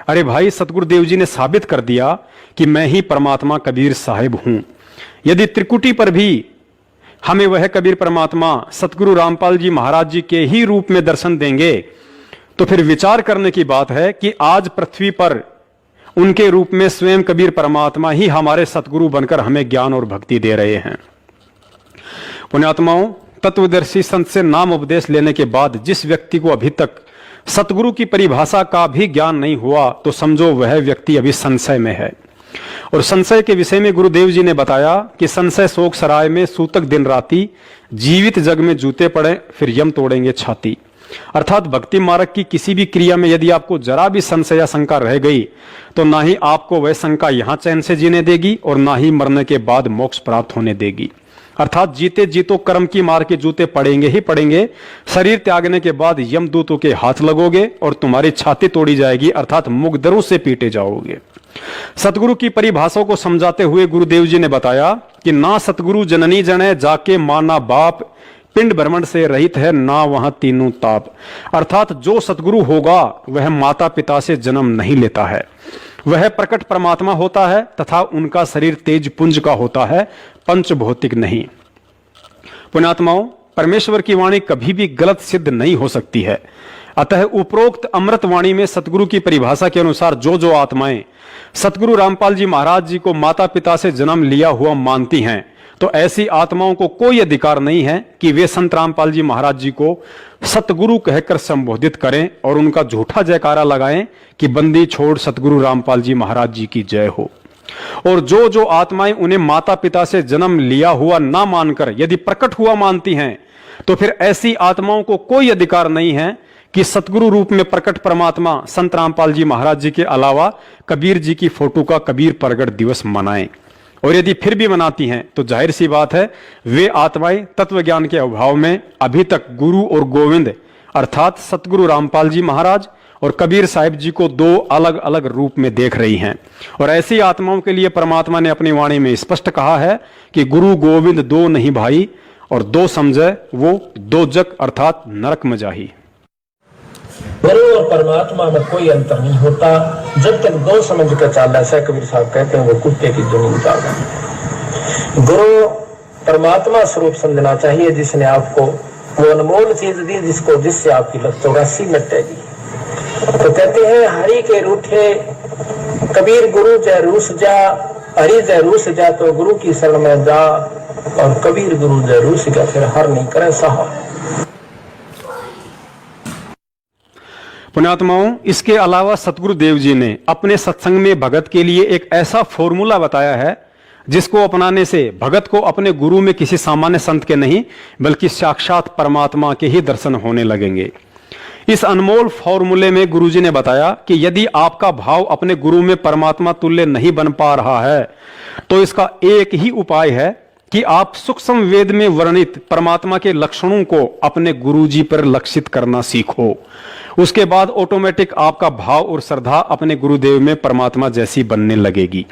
अरे भाई, सतगुरुदेव जी ने साबित कर दिया कि मैं ही परमात्मा कबीर साहिब हूं। यदि त्रिकुटी पर भी हमें वह कबीर परमात्मा सतगुरु रामपाल जी महाराज जी के ही रूप में दर्शन देंगे तो फिर विचार करने की बात है कि आज पृथ्वी पर उनके रूप में स्वयं कबीर परमात्मा ही हमारे सतगुरु बनकर हमें ज्ञान और भक्ति दे रहे हैं। पुण्यात्माओं, तत्वदर्शी संत से नाम उपदेश लेने के बाद जिस व्यक्ति को अभी तक सतगुरु की परिभाषा का भी ज्ञान नहीं हुआ तो समझो वह व्यक्ति अभी संशय में है। और संशय के विषय में गुरुदेव जी ने बताया कि संशय शोक सराय में सूतक दिन राती, जीवित जग में जूते पड़े फिर यम तोड़ेंगे छाती। अर्थात भक्ति मार्ग की किसी भी क्रिया में यदि आपको जरा भी संशय या शंका रह गई तो ना ही आपको वह शंका यहां चैन से जीने देगी और ना ही मरने के बाद मोक्ष प्राप्त होने देगी। अर्थात जीते जीतो कर्म की मार के जूते पड़ेंगे ही पड़ेंगे। शरीर त्यागने के बाद यमदूतों के हाथ लगोगे और तुम्हारी छाती तोड़ी जाएगी, अर्थात मुकदरों से पीटे जाओगे। सतगुरु की परिभाषा को समझाते हुए गुरुदेव जी ने बताया कि ना सतगुरु जननी जने जाके माना बाप, पिंड भ्रमण से रहित है ना वहां तीनों ताप। अर्थात जो सतगुरु होगा वह माता पिता से जन्म नहीं लेता है, वह प्रकट परमात्मा होता है तथा उनका शरीर तेज पुंज का होता है, पंच भौतिक नहीं। पुण्यात्माओं, परमेश्वर की वाणी कभी भी गलत सिद्ध नहीं हो सकती है। अतः उपरोक्त अमृत वाणी में सतगुरु की परिभाषा के अनुसार जो आत्माएं सतगुरु रामपाल जी महाराज जी को माता पिता से जन्म लिया हुआ मानती हैं तो ऐसी आत्माओं को कोई अधिकार नहीं है कि वे संत रामपाल जी महाराज जी को सतगुरु कहकर संबोधित करें और उनका झूठा जयकारा लगाएं कि बंदी छोड़ सतगुरु रामपाल जी महाराज जी की जय हो। और जो आत्माएं उन्हें माता पिता से जन्म लिया हुआ ना मानकर यदि प्रकट हुआ मानती हैं तो फिर ऐसी आत्माओं को कोई अधिकार नहीं है कि सतगुरु रूप में प्रकट परमात्मा संत रामपाल जी महाराज जी के अलावा कबीर जी की फोटो का कबीर प्रगट दिवस मनाएं। और यदि फिर भी मनाती हैं तो जाहिर सी बात है वे आत्माएं तत्व ज्ञान के अभाव में अभी तक गुरु और गोविंद अर्थात सतगुरु रामपाल जी महाराज और कबीर साहिब जी को दो अलग अलग रूप में देख रही हैं। और ऐसी आत्माओं के लिए परमात्मा ने अपनी वाणी में स्पष्ट कहा है कि गुरु गोविंद दो नहीं भाई, और दो समझे वो दो जग अर्थात नरक में जाही। गुरु और परमात्मा में कोई अंतर नहीं होता जब तक दो समझ कर चल। ऐसा कबीर साहब कहते हैं वो कुत्ते की दुनिया उतार। गुरु परमात्मा स्वरूप समझना चाहिए जिसने आपको वो अनमोल चीज दी जिससे आपकी 84 मिटेगी। तो कहते हैं हरि के रूठे कबीर गुरु जय रूस जा, हरि जय रूस जा तो गुरु की शरण में जा, और कबीर गुरु जय रूस जा फिर हर नहीं करे सहा। पुण्यात्माओं, इसके अलावा सतगुरु देव जी ने अपने सत्संग में भगत के लिए एक ऐसा फॉर्मूला बताया है जिसको अपनाने से भगत को अपने गुरु में किसी सामान्य संत के नहीं बल्कि साक्षात परमात्मा के ही दर्शन होने लगेंगे। इस अनमोल फॉर्मूले में गुरुजी ने बताया कि यदि आपका भाव अपने गुरु में परमात्मा तुल्य नहीं बन पा रहा है तो इसका एक ही उपाय है कि आप सूक्ष्म वेद में वर्णित परमात्मा के लक्षणों को अपने गुरुजी पर लक्षित करना सीखो। उसके बाद ऑटोमेटिक आपका भाव और श्रद्धा अपने गुरुदेव में परमात्मा जैसी बनने लगेगी।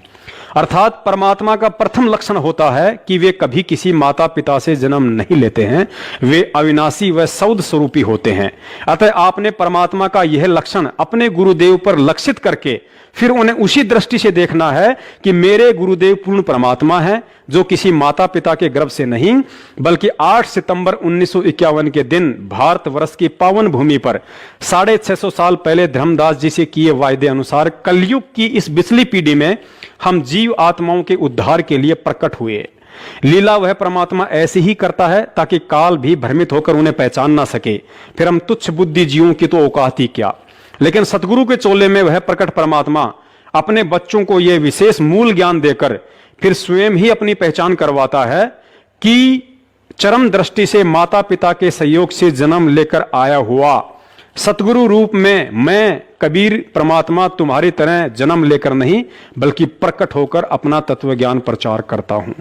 अर्थात परमात्मा का प्रथम लक्षण होता है कि वे कभी किसी माता पिता से जन्म नहीं लेते हैं, वे अविनाशी व सौद स्वरूपी होते हैं। अतः आपने परमात्मा का यह लक्षण अपने गुरुदेव पर लक्षित करके फिर उन्हें उसी दृष्टि से देखना है कि मेरे गुरुदेव पूर्ण परमात्मा है जो किसी माता पिता के गर्भ से नहीं बल्कि 8 सितंबर 1951 के दिन भारतवर्ष की पावन भूमि पर 650 साल पहले धर्मदास जी से किए वायदे अनुसार कलयुग की इस बिचली पीढ़ी में हम जीव आत्माओं के उद्धार के लिए प्रकट हुए। लीला वह परमात्मा ऐसे ही करता है ताकि काल भी भ्रमित होकर उन्हें पहचान ना सके। फिर हम तुच्छ बुद्धि जीवों की तो औकात ही क्या। लेकिन सतगुरु के चोले में वह प्रकट परमात्मा अपने बच्चों को यह विशेष मूल ज्ञान देकर फिर स्वयं ही अपनी पहचान करवाता है कि चरम दृष्टि से माता पिता के सहयोग से जन्म लेकर आया हुआ सतगुरु रूप में मैं कबीर परमात्मा तुम्हारी तरह जन्म लेकर नहीं बल्कि प्रकट होकर अपना तत्व ज्ञान प्रचार करता हूं,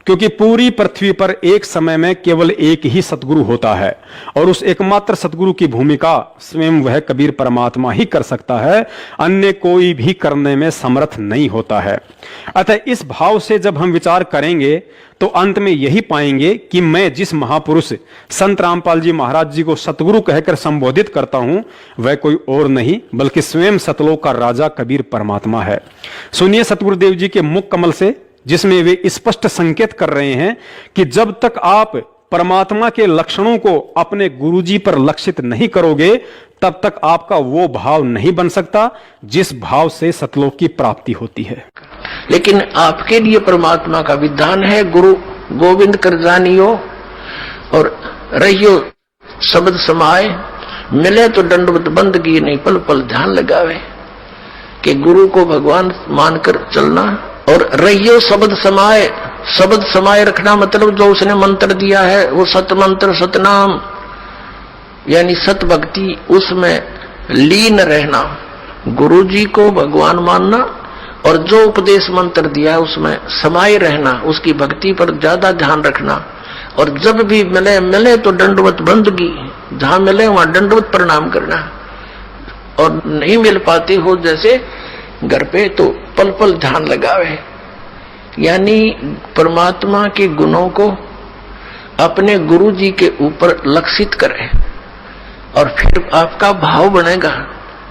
क्योंकि पूरी पृथ्वी पर एक समय में केवल एक ही सतगुरु होता है और उस एकमात्र सतगुरु की भूमिका स्वयं वह कबीर परमात्मा ही कर सकता है, अन्य कोई भी करने में समर्थ नहीं होता है। अतः इस भाव से जब हम विचार करेंगे तो अंत में यही पाएंगे कि मैं जिस महापुरुष संत रामपाल जी महाराज जी को सतगुरु कहकर संबोधित करता हूं वह कोई और नहीं बल्कि स्वयं सतलोक का राजा कबीर परमात्मा है। सुनिए सतगुरुदेव जी के मुख कमल से, जिसमें वे स्पष्ट संकेत कर रहे हैं कि जब तक आप परमात्मा के लक्षणों को अपने गुरुजी पर लक्षित नहीं करोगे तब तक आपका वो भाव नहीं बन सकता जिस भाव से सतलोक की प्राप्ति होती है। लेकिन आपके लिए परमात्मा का विधान है, गुरु गोविंद कर जानियो और रहियो शब्द समाए, मिले तो दंडवत बंदगी नहीं पल पल ध्यान लगावे, कि गुरु को भगवान मानकर चलना और रहियो शब्द समाए। शब्द समाये रखना मतलब जो उसने मंत्र दिया है वो सत मंत्र सतनाम यानी सत भक्ति, उसमें लीन रहना, गुरु जी को भगवान मानना और जो उपदेश मंत्र दिया है उसमें समाये रहना, उसकी भक्ति पर ज्यादा ध्यान रखना। और जब भी मिले तो दंडवत बंदगी, जहां मिले वहां दंडवत प्रणाम करना, और नहीं मिल पाते हो जैसे घर पे तो पल पल ध्यान लगावे। यानी परमात्मा के गुणों को अपने गुरु जी के ऊपर लक्षित करे और फिर आपका भाव बनेगा,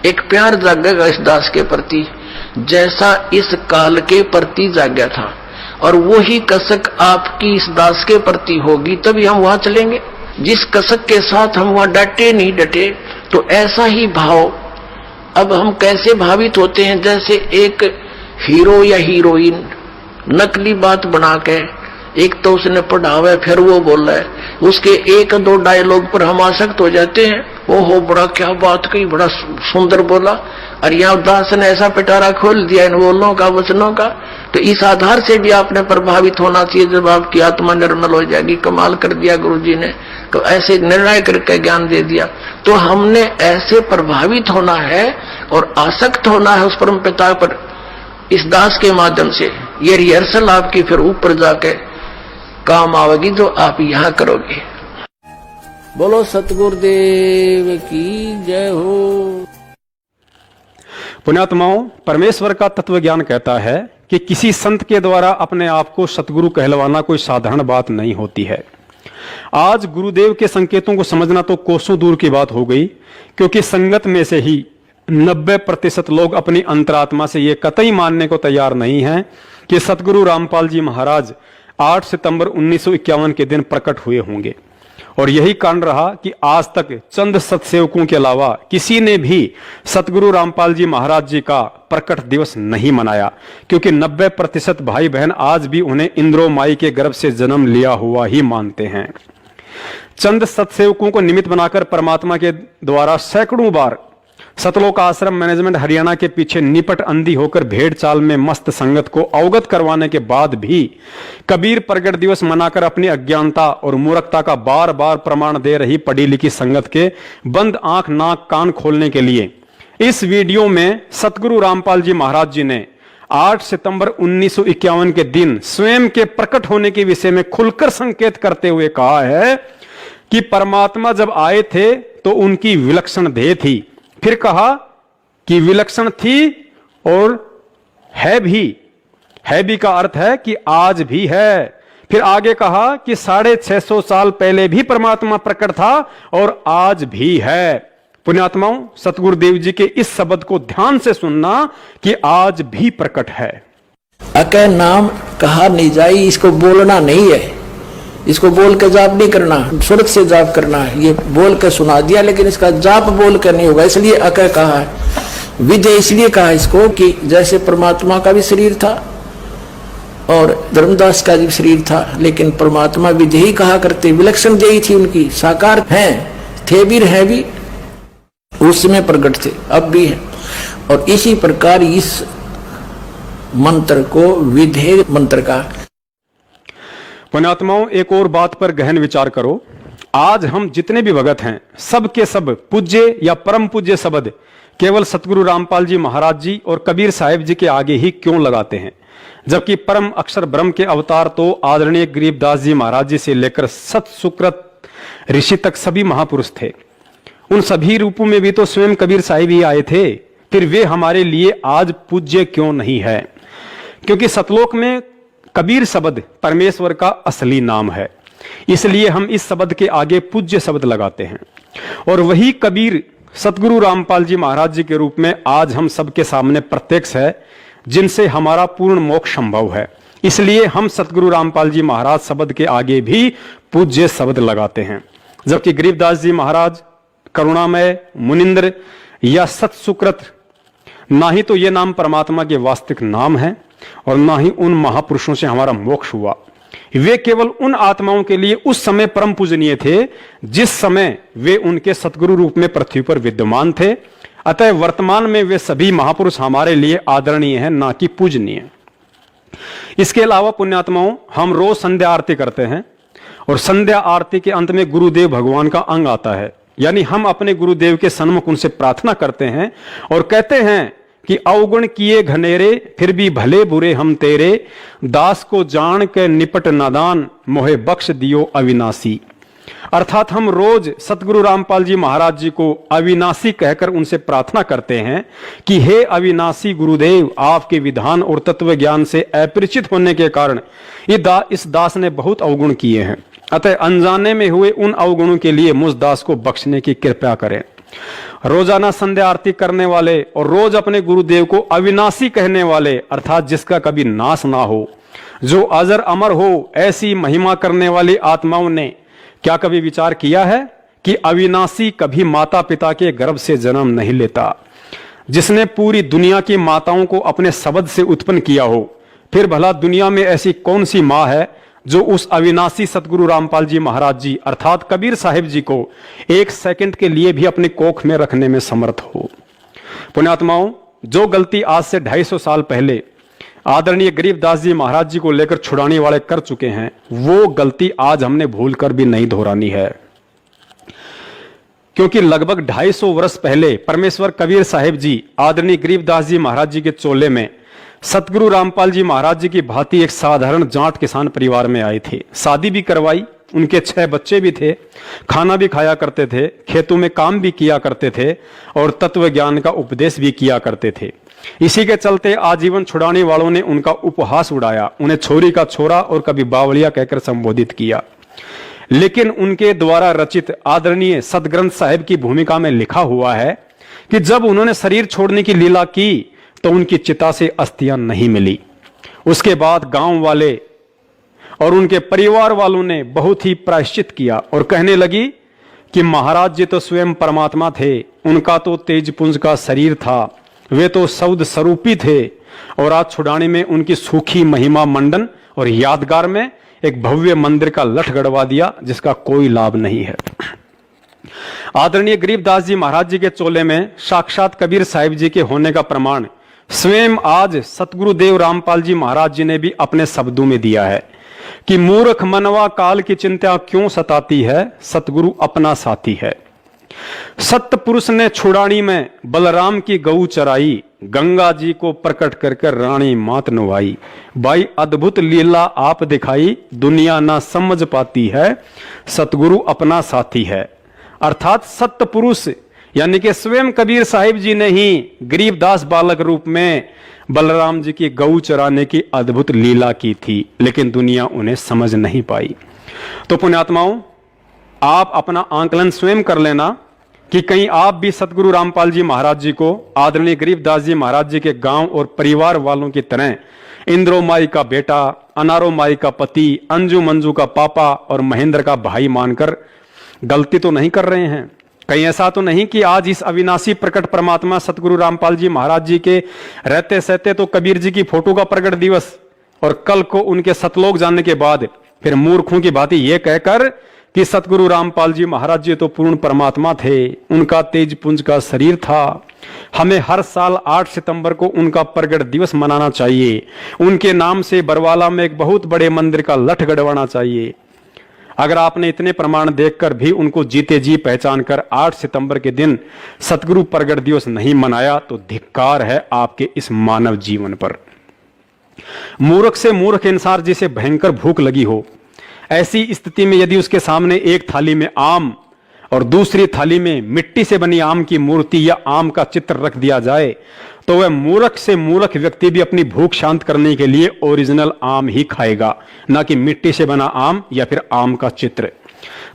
एक प्यार जागेगा इस दास के प्रति जैसा इस काल के प्रति जाग्या था, और वही कसक आपकी इस दास के प्रति होगी तभी हम वहां चलेंगे। जिस कसक के साथ हम वहां डटे नहीं डटे, तो ऐसा ही भाव अब हम कैसे भावित होते हैं, जैसे एक हीरो या हीरोइन नकली बात बना के, एक तो उसने पढ़ावा है फिर वो बोल रहा है, उसके एक दो डायलॉग पर हम आसक्त हो जाते हैं, ओहो बड़ा क्या बात कही, बड़ा सुंदर बोला, और यहाँ दास ने ऐसा पिटारा खोल दिया इन बोलों का वचनों का। तो इस आधार से भी आपने प्रभावित होना चाहिए, जब आपकी आत्मा निर्मल हो जाएगी। कमाल कर दिया गुरु जी ने, तो ऐसे निर्णय करके ज्ञान दे दिया। तो हमने ऐसे प्रभावित होना है और आसक्त होना है उस परम पिता पर इस दास के माध्यम से। ये रिहर्सल आपकी फिर ऊपर जाके काम आवेगी जो आप यहाँ करोगे। बोलो सतगुरुदेव की जय हो। पुण्यात्माओं, परमेश्वर का तत्व ज्ञान कहता है कि किसी संत के द्वारा अपने आप को सतगुरु कहलवाना कोई साधारण बात नहीं होती है। आज गुरुदेव के संकेतों को समझना तो कोसों दूर की बात हो गई, क्योंकि संगत में से ही 90% लोग अपनी अंतरात्मा से ये कतई मानने को तैयार नहीं हैं कि सतगुरु रामपाल जी महाराज 8 सितंबर 1951 के दिन प्रकट हुए होंगे। और यही कारण रहा कि आज तक चंद सतसेवकों के अलावा किसी ने भी सतगुरु रामपाल जी महाराज जी का प्रकट दिवस नहीं मनाया, क्योंकि 90% भाई बहन आज भी उन्हें इंद्रो माई के गर्भ से जन्म लिया हुआ ही मानते हैं। चंद सतसेवकों को निमित्त बनाकर परमात्मा के द्वारा सैकड़ों बार सतलोक आश्रम मैनेजमेंट हरियाणा के पीछे निपट अंधी होकर भेड़ चाल में मस्त संगत को अवगत करवाने के बाद भी कबीर प्रगट दिवस मनाकर अपनी अज्ञानता और मूर्खता का बार बार प्रमाण दे रही पढ़ी लिखी संगत के बंद आंख नाक कान खोलने के लिए इस वीडियो में सतगुरु रामपाल जी महाराज जी ने 8 सितंबर 1951 के दिन स्वयं के प्रकट होने के विषय में खुलकर संकेत करते हुए कहा है कि परमात्मा जब आए थे तो उनकी विलक्षण देह थी। फिर कहा कि विलक्षण थी और है भी का अर्थ है कि आज भी है। फिर आगे कहा कि 650 साल पहले भी परमात्मा प्रकट था और आज भी है। पुण्यात्माओं, सतगुरुदेव जी के इस शब्द को ध्यान से सुनना कि आज भी प्रकट है। अके नाम कहा नहीं जाई, इसको बोलना नहीं है, इसको बोल के जाप नहीं करना, सुरत से जाप करना है। ये बोल के सुना दिया लेकिन इसका जाप बोल के नहीं होगा, इसलिए अकय कहा है। विधेय इसलिए कहा इसको कि जैसे परमात्मा का भी शरीर था और धर्मदास का भी शरीर था, लेकिन परमात्मा विधेय कहा करते, विलक्षण देही थी उनकी, साकार हैं, थे भी रहे भी, उस समय प्रकट थे, अब भी है। और इसी प्रकार इस मंत्र को विधेय मंत्र का। पुण्यात्माओं, एक और बात पर गहन विचार करो। आज हम जितने भी भगत हैं सब के सब पूज्य या परम पूज्य शब्द केवल सतगुरु रामपाल जी महाराज जी और कबीर साहिब जी के आगे ही क्यों लगाते हैं, जबकि परम अक्षर ब्रह्म के अवतार तो आदरणीय गरीबदास जी महाराज जी से लेकर सत सुकृत ऋषि तक सभी महापुरुष थे। उन सभी रूपों में भी तो स्वयं कबीर साहिब ही आए थे, फिर वे हमारे लिए आज पूज्य क्यों नहीं है? क्योंकि सतलोक में कबीर शब्द परमेश्वर का असली नाम है, इसलिए हम इस शब्द के आगे पूज्य शब्द लगाते हैं। और वही कबीर सतगुरु रामपाल जी महाराज जी के रूप में आज हम सबके सामने प्रत्यक्ष है, जिनसे हमारा पूर्ण मोक्ष संभव है। इसलिए हम सतगुरु रामपाल जी महाराज शब्द के आगे भी पूज्य शब्द लगाते हैं। जबकि गरीबदास जी महाराज करुणामय, मुनिंद्र या सतसुकृत, ना ही तो ये नाम परमात्मा के वास्तविक नाम है और ना ही उन महापुरुषों से हमारा मोक्ष हुआ। वे केवल उन आत्माओं के लिए उस समय परम पूजनीय थे जिस समय वे उनके सतगुरु रूप में पृथ्वी पर विद्यमान थे। अतः वर्तमान में वे सभी महापुरुष हमारे लिए आदरणीय हैं, ना कि पूजनीय। इसके अलावा पुण्यात्माओं, हम रोज संध्या आरती करते हैं और संध्या आरती के अंत में गुरुदेव भगवान का अंग आता है, यानी हम अपने गुरुदेव के सन्मुख उनसे प्रार्थना करते हैं और कहते हैं कि अवगुण किए घनेरे फिर भी भले बुरे हम तेरे, दास को जान के निपट नादान मोहे बख्श दियो अविनाशी। अर्थात हम रोज सतगुरु रामपाल जी महाराज जी को अविनाशी कहकर उनसे प्रार्थना करते हैं कि हे अविनाशी गुरुदेव, आपके विधान और तत्व ज्ञान से अपरिचित होने के कारण इस दास ने बहुत अवगुण किए हैं। अतः अनजाने में हुए उन अवगुणों के लिए मुझ दास को बख्शने की कृपा करें। रोजाना संध्या आरती करने वाले और रोज अपने गुरुदेव को अविनाशी कहने वाले, अर्थात जिसका कभी नाश ना हो, जो अजर अमर हो, ऐसी महिमा करने वाली आत्माओं ने क्या कभी विचार किया है कि अविनाशी कभी माता पिता के गर्भ से जन्म नहीं लेता? जिसने पूरी दुनिया की माताओं को अपने शब्द से उत्पन्न किया हो, फिर भला दुनिया में ऐसी कौन सी मां है जो उस अविनाशी सतगुरु रामपाल जी महाराज जी अर्थात कबीर साहिब जी को एक सेकंड के लिए भी अपने कोख में रखने में समर्थ हो? पुण्यात्माओं, जो गलती आज से 250 साल पहले आदरणीय गरीबदास जी महाराज जी को लेकर छुड़ाने वाले कर चुके हैं, वो गलती आज हमने भूलकर भी नहीं दोहरानी है। क्योंकि लगभग 250 वर्ष पहले परमेश्वर कबीर साहिब जी आदरणीय गरीबदास जी महाराज जी के चोले में सतगुरु रामपाल जी महाराज जी की भांति एक साधारण जाट किसान परिवार में आए थे। शादी भी करवाई, उनके 6 बच्चे भी थे, खाना भी खाया करते थे, खेतों में काम भी किया करते थे और तत्व ज्ञान का उपदेश भी किया करते थे। इसी के चलते आजीवन छुड़ाने वालों ने उनका उपहास उड़ाया, उन्हें छोरी का छोरा और कभी बावलिया कहकर संबोधित किया। लेकिन उनके द्वारा रचित आदरणीय सदग्रंथ साहिब की भूमिका में लिखा हुआ है कि जब उन्होंने शरीर छोड़ने की लीला की तो उनकी चिता से अस्थियां नहीं मिली। उसके बाद गांव वाले और उनके परिवार वालों ने बहुत ही प्रायश्चित किया और कहने लगी कि महाराज जी तो स्वयं परमात्मा थे, उनका तो तेजपुंज का शरीर था, वे तो सौद स्वरूपी थे और आज छुड़ाने में उनकी सूखी महिमा मंडन और यादगार में एक भव्य मंदिर का लठ गड़वा दिया जिसका कोई लाभ नहीं है। आदरणीय गरीबदास जी महाराज जी के चोले में साक्षात कबीर साहिब जी के होने का प्रमाण स्वयं आज सतगुरुदेव रामपाल जी महाराज जी ने भी अपने शब्दों में दिया है कि मूर्ख मनवा काल की चिंता क्यों सताती है, सतगुरु अपना साथी है। सत्य पुरुष ने छुड़ानी में बलराम की गऊ चराई, गंगा जी को प्रकट कर कर रानी मात नुवाई। भाई अद्भुत लीला आप दिखाई, दुनिया ना समझ पाती है, सतगुरु अपना साथी है। अर्थात सत्य पुरुष यानी कि स्वयं कबीर साहिब जी ने ही गरीबदास बालक रूप में बलराम जी की गऊ चराने की अद्भुत लीला की थी, लेकिन दुनिया उन्हें समझ नहीं पाई। तो पुण्यात्माओं, आप अपना आंकलन स्वयं कर लेना कि कहीं आप भी सतगुरु रामपाल जी महाराज जी को आदरणीय गरीबदास जी महाराज जी के गांव और परिवार वालों की तरह इंद्रो माई का बेटा, अनारो माई का पति, अंजू मंजू का पापा और महेंद्र का भाई मानकर गलती तो नहीं कर रहे हैं? कहीं ऐसा तो नहीं कि आज इस अविनाशी प्रकट परमात्मा सतगुरु रामपाल जी महाराज जी के रहते सहते तो कबीर जी की फोटो का प्रकट दिवस और कल को उनके सतलोक जाने के बाद फिर मूर्खों की भांति ये कहकर कि सतगुरु रामपाल जी महाराज जी तो पूर्ण परमात्मा थे, उनका तेजपुंज का शरीर था, हमें हर साल 8 सितंबर को उनका प्रगट दिवस मनाना चाहिए, उनके नाम से बरवाला में एक बहुत बड़े मंदिर का लठ गड़वाना चाहिए। अगर आपने इतने प्रमाण देखकर भी उनको जीते जी पहचान कर 8 सितंबर के दिन सतगुरु प्रगट दिवस नहीं मनाया तो धिक्कार है आपके इस मानव जीवन पर। मूर्ख से मूर्ख इंसान जिसे भयंकर भूख लगी हो, ऐसी स्थिति में यदि उसके सामने एक थाली में आम और दूसरी थाली में मिट्टी से बनी आम की मूर्ति या आम का चित्र रख दिया जाए तो वह मूर्ख से मूर्ख व्यक्ति भी अपनी भूख शांत करने के लिए ओरिजिनल आम ही खाएगा, ना कि मिट्टी से बना आम या फिर आम का चित्र।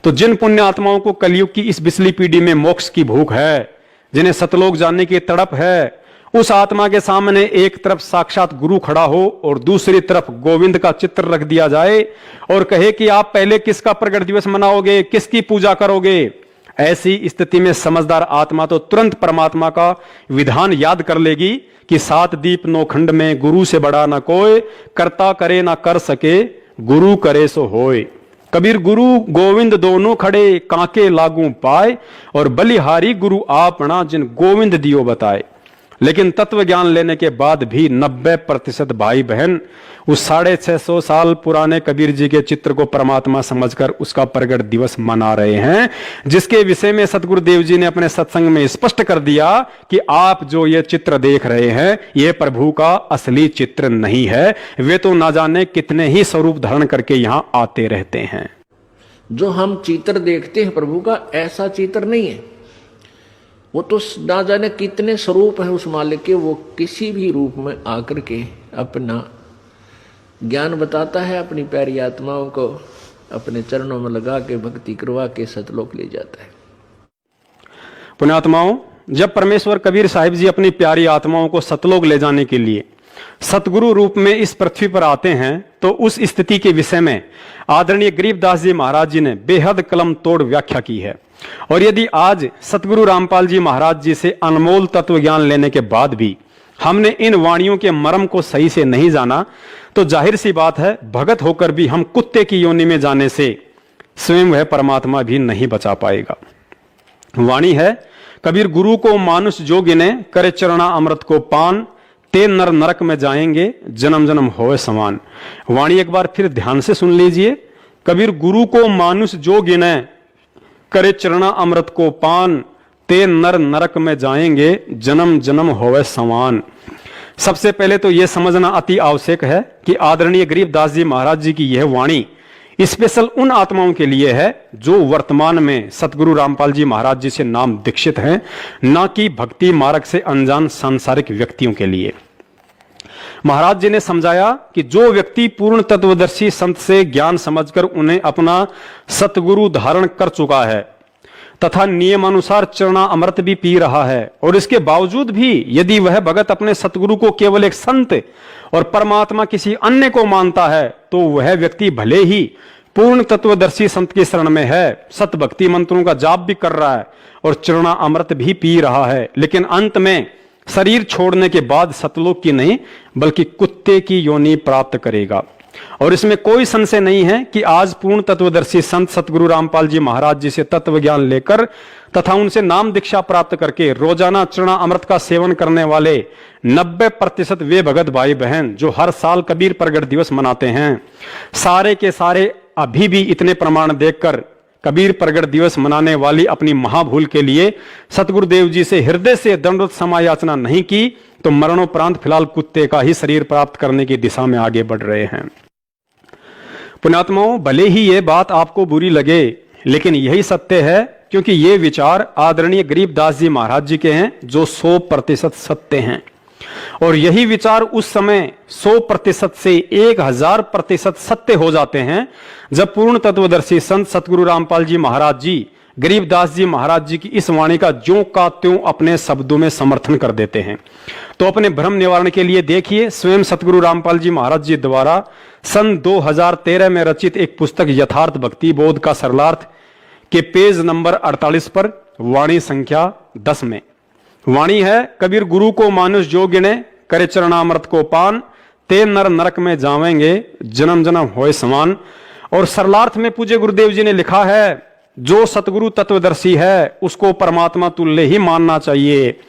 तो जिन पुण्य आत्माओं को कलयुग की इस बिसली पीढ़ी में मोक्ष की भूख है, जिन्हें सतलोक जानने की तड़प है, उस आत्मा के सामने एक तरफ साक्षात गुरु खड़ा हो और दूसरी तरफ गोविंद का चित्र रख दिया जाए और कहे कि आप पहले किसका प्रगट दिवस मनाओगे, किसकी पूजा करोगे, ऐसी स्थिति में समझदार आत्मा तो तुरंत परमात्मा का विधान याद कर लेगी कि 7 दीप 9 खंड में गुरु से बड़ा ना कोई, करता करे ना कर सके, गुरु करे सो होए। कबीर गुरु गोविंद दोनों खड़े, कांके लागू पाए, और बलिहारी गुरु आपना जिन गोविंद दियो बताए। लेकिन तत्व ज्ञान लेने के बाद भी 90% भाई बहन उस 650 साल पुराने कबीर जी के चित्र को परमात्मा समझकर उसका प्रगट दिवस मना रहे हैं, जिसके विषय में सतगुरुदेव जी ने अपने सत्संग में स्पष्ट कर दिया कि आप जो ये चित्र देख रहे हैं ये प्रभु का असली चित्र नहीं है, वे तो ना जाने कितने ही स्वरूप धारण करके यहां आते रहते हैं। जो हम चित्र देखते हैं प्रभु का, ऐसा चित्र नहीं है। वो तो ना जाने कितने स्वरूप है उस मालिक के, वो किसी भी रूप में आकर के अपना ज्ञान बताता है, अपनी प्यारी आत्माओं को अपने चरणों में लगा के भक्ति करवा के सतलोक ले जाता है। पुण्यात्माओं, जब परमेश्वर कबीर साहिब जी अपनी प्यारी आत्माओं को सतलोक ले जाने के लिए सतगुरु रूप में इस पृथ्वी पर आते हैं तो उस स्थिति के विषय में आदरणीय गरीबदास जी महाराज जी ने बेहद कलम तोड़ व्याख्या की है। और यदि आज सतगुरु रामपाल जी महाराज जी से अनमोल तत्व ज्ञान लेने के बाद भी हमने इन वाणियों के मर्म को सही से नहीं जाना तो जाहिर सी बात है भगत होकर भी हम कुत्ते की योनि में जाने से स्वयं वह परमात्मा भी नहीं बचा पाएगा। वाणी है, कबीर गुरु को मानुष जो गिने, करे चरणा अमृत को पान, ते नर नरक में जाएंगे, जन्म जन्म होए समान। वाणी एक बार फिर ध्यान से सुन लीजिए। कबीर गुरु को मानुष जो गिने, करे चरणा अमृत को पान, ते नर नरक में जाएंगे, जन्म जन्म होवे समान। सबसे पहले तो यह समझना अति आवश्यक है कि आदरणीय गरीबदास जी महाराज जी की यह वाणी स्पेशल उन आत्माओं के लिए है जो वर्तमान में सतगुरु रामपाल जी महाराज जी से नाम दीक्षित हैं, ना कि भक्ति मार्ग से अनजान सांसारिक व्यक्तियों के लिए। महाराज जी ने समझाया कि जो व्यक्ति पूर्ण तत्वदर्शी संत से ज्ञान समझकर उन्हें अपना सतगुरु धारण कर चुका है तथा नियमानुसार चरणा अमृत भी पी रहा है, और इसके बावजूद भी यदि वह भगत अपने सतगुरु को केवल एक संत और परमात्मा किसी अन्य को मानता है तो वह व्यक्ति भले ही पूर्ण तत्वदर्शी संत की शरण में है, सत भक्ति मंत्रों का जाप भी कर रहा है और चरणा अमृत भी पी रहा है, लेकिन अंत में शरीर छोड़ने के बाद सतलोक की नहीं बल्कि कुत्ते की योनि प्राप्त करेगा। और इसमें कोई संशय नहीं है कि आज पूर्ण तत्वदर्शी संत सतगुरु रामपाल जी महाराज जी से तत्व ज्ञान लेकर तथा उनसे नाम दीक्षा प्राप्त करके रोजाना चरणा अमृत का सेवन करने वाले 90% वे भगत भाई बहन जो हर साल कबीर प्रगट दिवस मनाते हैं, सारे के सारे अभी भी इतने प्रमाण देखकर कबीर प्रगट दिवस मनाने वाली अपनी महाभूल के लिए सतगुरुदेव जी से हृदय से दंडवत समायाचना नहीं की तो मरणोपरांत फिलहाल कुत्ते का ही शरीर प्राप्त करने की दिशा में आगे बढ़ रहे हैं। पुण्यात्माओं, भले ही ये बात आपको बुरी लगे लेकिन यही सत्य है, क्योंकि ये विचार आदरणीय गरीबदास जी महाराज जी के हैं जो 100% सत्य हैं, और यही विचार उस समय 100% से 1000% सत्य हो जाते हैं जब पूर्ण तत्वदर्शी संत सतगुरु रामपाल जी महाराज जी गरीबदास जी महाराज जी की इस वाणी का ज्यों का त्यों अपने शब्दों में समर्थन कर देते हैं। तो अपने भ्रम निवारण के लिए देखिए, स्वयं सतगुरु रामपाल जी महाराज जी द्वारा सन 2013 में रचित एक पुस्तक यथार्थ भक्ति बोध का सरलार्थ के पेज नंबर 48 पर वाणी संख्या 10 में वाणी है, कबीर गुरु को मानुष जो गिने, करे चरणामृत को पान, ते नर नरक में जावेंगे, जन्म जन्म होए समान। और सरलार्थ में पूज्य गुरुदेव जी ने लिखा है, जो सतगुरु तत्वदर्शी है उसको परमात्मा तुल्य ही मानना चाहिए।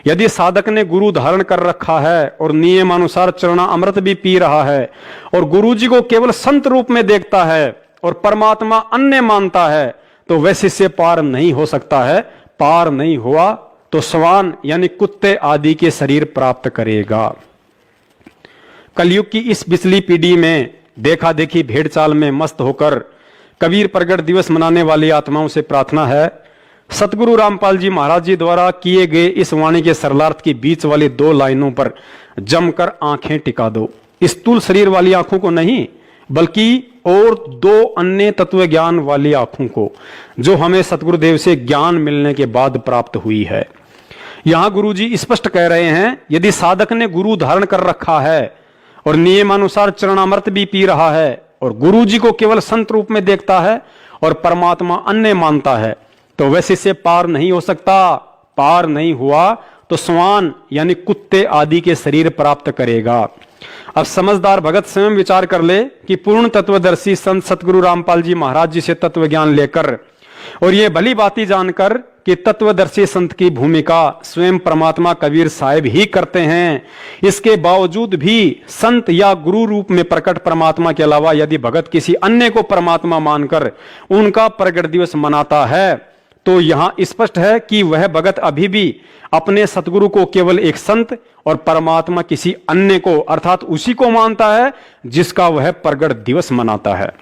यदि साधक ने गुरु धारण कर रखा है और नियमानुसार चरणा अमृत भी पी रहा है और गुरु जी को केवल संत रूप में देखता है और परमात्मा अन्य मानता है तो वह शिष्य पार नहीं हो सकता है। पार नहीं हुआ तो श्वान यानी कुत्ते आदि के शरीर प्राप्त करेगा। कलयुग की इस बिचली पीढ़ी में देखा देखी भेड़ चाल में मस्त होकर कबीर प्रगट दिवस मनाने वाली आत्माओं से प्रार्थना है, सतगुरु रामपाल जी महाराज जी द्वारा किए गए इस वाणी के सरलार्थ की बीच वाली 2 लाइनों पर जमकर आंखें टिका दो। स्थूल शरीर वाली आंखों को नहीं, बल्कि और 2 अन्य तत्व ज्ञान वाली आंखों को, जो हमें सतगुरुदेव से ज्ञान मिलने के बाद प्राप्त हुई है। यहां गुरुजी स्पष्ट कह रहे हैं, यदि साधक ने गुरु धारण कर रखा है और नियमानुसार चरणामृत भी पी रहा है और गुरुजी को केवल संत रूप में देखता है और परमात्मा अन्य मानता है, तो वैसे से पार नहीं हो सकता। पार नहीं हुआ तो श्वान यानी कुत्ते आदि के शरीर प्राप्त करेगा। अब समझदार भगत स्वयं विचार कर ले कि पूर्ण तत्वदर्शी संत सतगुरु रामपाल जी महाराज जी से तत्व ज्ञान लेकर और ये भली बाती जानकर कि तत्वदर्शी संत की भूमिका स्वयं परमात्मा कबीर साहिब ही करते हैं, इसके बावजूद भी संत या गुरु रूप में प्रकट परमात्मा के अलावा यदि भगत किसी अन्य को परमात्मा मानकर उनका प्रगट दिवस मनाता है, तो यहां स्पष्ट है कि वह भगत अभी भी अपने सतगुरु को केवल एक संत और परमात्मा किसी अन्य को अर्थात उसी को मानता है जिसका वह प्रगट दिवस मनाता है।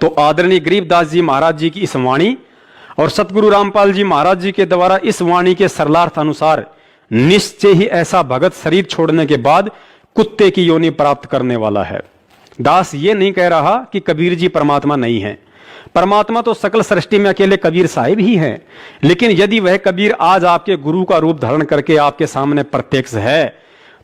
तो आदरणीय गरीबदास जी महाराज जी की इस वाणी और सतगुरु रामपाल जी महाराज जी के द्वारा इस वाणी के सरलार्थ अनुसार निश्चय ही ऐसा भगत शरीर छोड़ने के बाद कुत्ते की योनि प्राप्त करने वाला है। दास ये नहीं कह रहा कि कबीर जी परमात्मा नहीं है, परमात्मा तो सकल सृष्टि में अकेले कबीर साहिब ही हैं। लेकिन यदि वह कबीर आज आपके गुरु का रूप धारण करके आपके सामने प्रत्यक्ष है,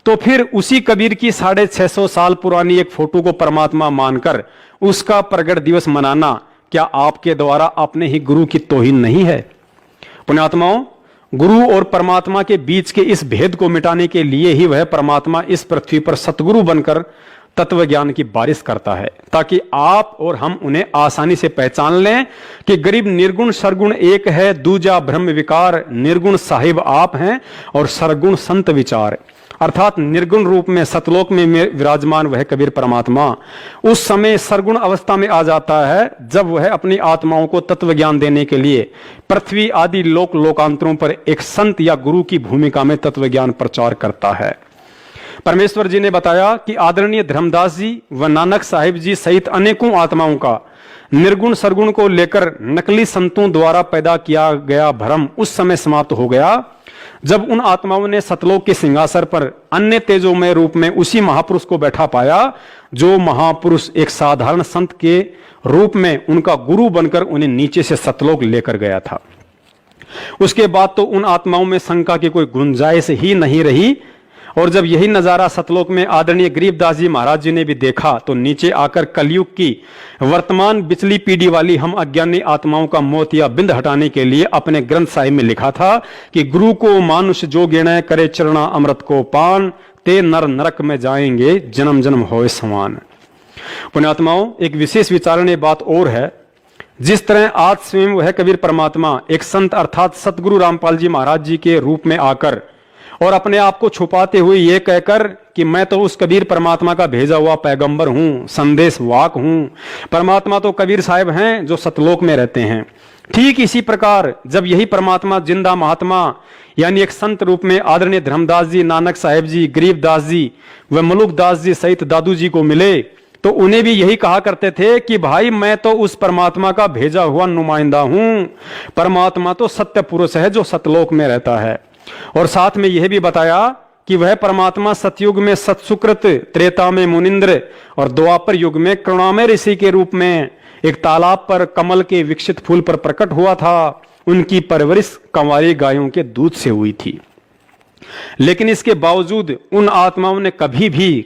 तो फिर उसी कबीर की 650 साल पुरानी एक फोटो को परमात्मा मानकर उसका प्रगट दिवस मनाना क्या आपके द्वारा अपने ही गुरु की तौहीन नहीं है? पुण्यात्माओं, गुरु और परमात्मा के बीच के इस भेद को मिटाने के लिए ही वह परमात्मा इस पृथ्वी पर सतगुरु बनकर तत्व ज्ञान की बारिश करता है, ताकि आप और हम उन्हें आसानी से पहचान लें कि गरीब निर्गुण सरगुण एक है, दूजा ब्रह्म विकार, निर्गुण साहिब आप हैं और सरगुण संत विचार। अर्थात निर्गुण रूप में सतलोक में विराजमान वह कबीर परमात्मा उस समय सरगुण अवस्था में आ जाता है जब वह अपनी आत्माओं को तत्व ज्ञान देने के लिए पृथ्वी आदि लोक लोकांतरों पर एक संत या गुरु की भूमिका में तत्व ज्ञान प्रचार करता है। परमेश्वर जी ने बताया कि आदरणीय धर्मदास जी व नानक साहिब जी सहित अनेकों आत्माओं का निर्गुण सरगुण को लेकर नकली संतों द्वारा पैदा किया गया भ्रम उस समय समाप्त हो गया जब उन आत्माओं ने सतलोक के सिंहासन पर अन्य तेजोमय रूप में उसी महापुरुष को बैठा पाया, जो महापुरुष एक साधारण संत के रूप में उनका गुरु बनकर उन्हें नीचे से सतलोक लेकर गया था। उसके बाद तो उन आत्माओं में शंका की कोई गुंजाइश ही नहीं रही। और जब यही नजारा सतलोक में आदरणीय गरीबदास जी महाराज जी ने भी देखा, तो नीचे आकर कलयुग की वर्तमान बिचली पीढ़ी वाली हम अज्ञानी आत्माओं का मोत या बिंद हटाने के लिए अपने ग्रंथ साहिब में लिखा था कि गुरु को मानुष जो गिणे करे चरणा अमृत को पान, ते नर नरक में जाएंगे जन्म जन्म होए समान। पुण्यात्माओं, एक विशेष विचारणीय बात और है, जिस तरह आज स्वयं वह कबीर परमात्मा एक संत अर्थात सतगुरु रामपाल जी महाराज जी के रूप में आकर और अपने आप को छुपाते हुए यह कहकर कि मैं तो उस कबीर परमात्मा का भेजा हुआ पैगंबर हूं, संदेश वाक हूं, परमात्मा तो कबीर साहिब हैं जो सतलोक में रहते हैं। ठीक इसी प्रकार जब यही परमात्मा जिंदा महात्मा यानी एक संत रूप में आदरणीय धर्मदास जी, नानक साहिब जी, गरीबदास जी व मलुकदास जी सहित दादू जी को मिले, तो उन्हें भी यही कहा करते थे कि भाई मैं तो उस परमात्मा का भेजा हुआ नुमाइंदा हूं, परमात्मा तो सत्य पुरुष है जो सतलोक में रहता है। और साथ में यह भी बताया कि वह परमात्मा सतयुग में सत्सुकृत, त्रेता में मुनिंद्र और द्वापर युग में करुणामय ऋषि के रूप में एक तालाब पर कमल के विकसित फूल पर प्रकट हुआ था। उनकी परवरिश कंवारी गायों के दूध से हुई थी। लेकिन इसके बावजूद उन आत्माओं ने कभी भी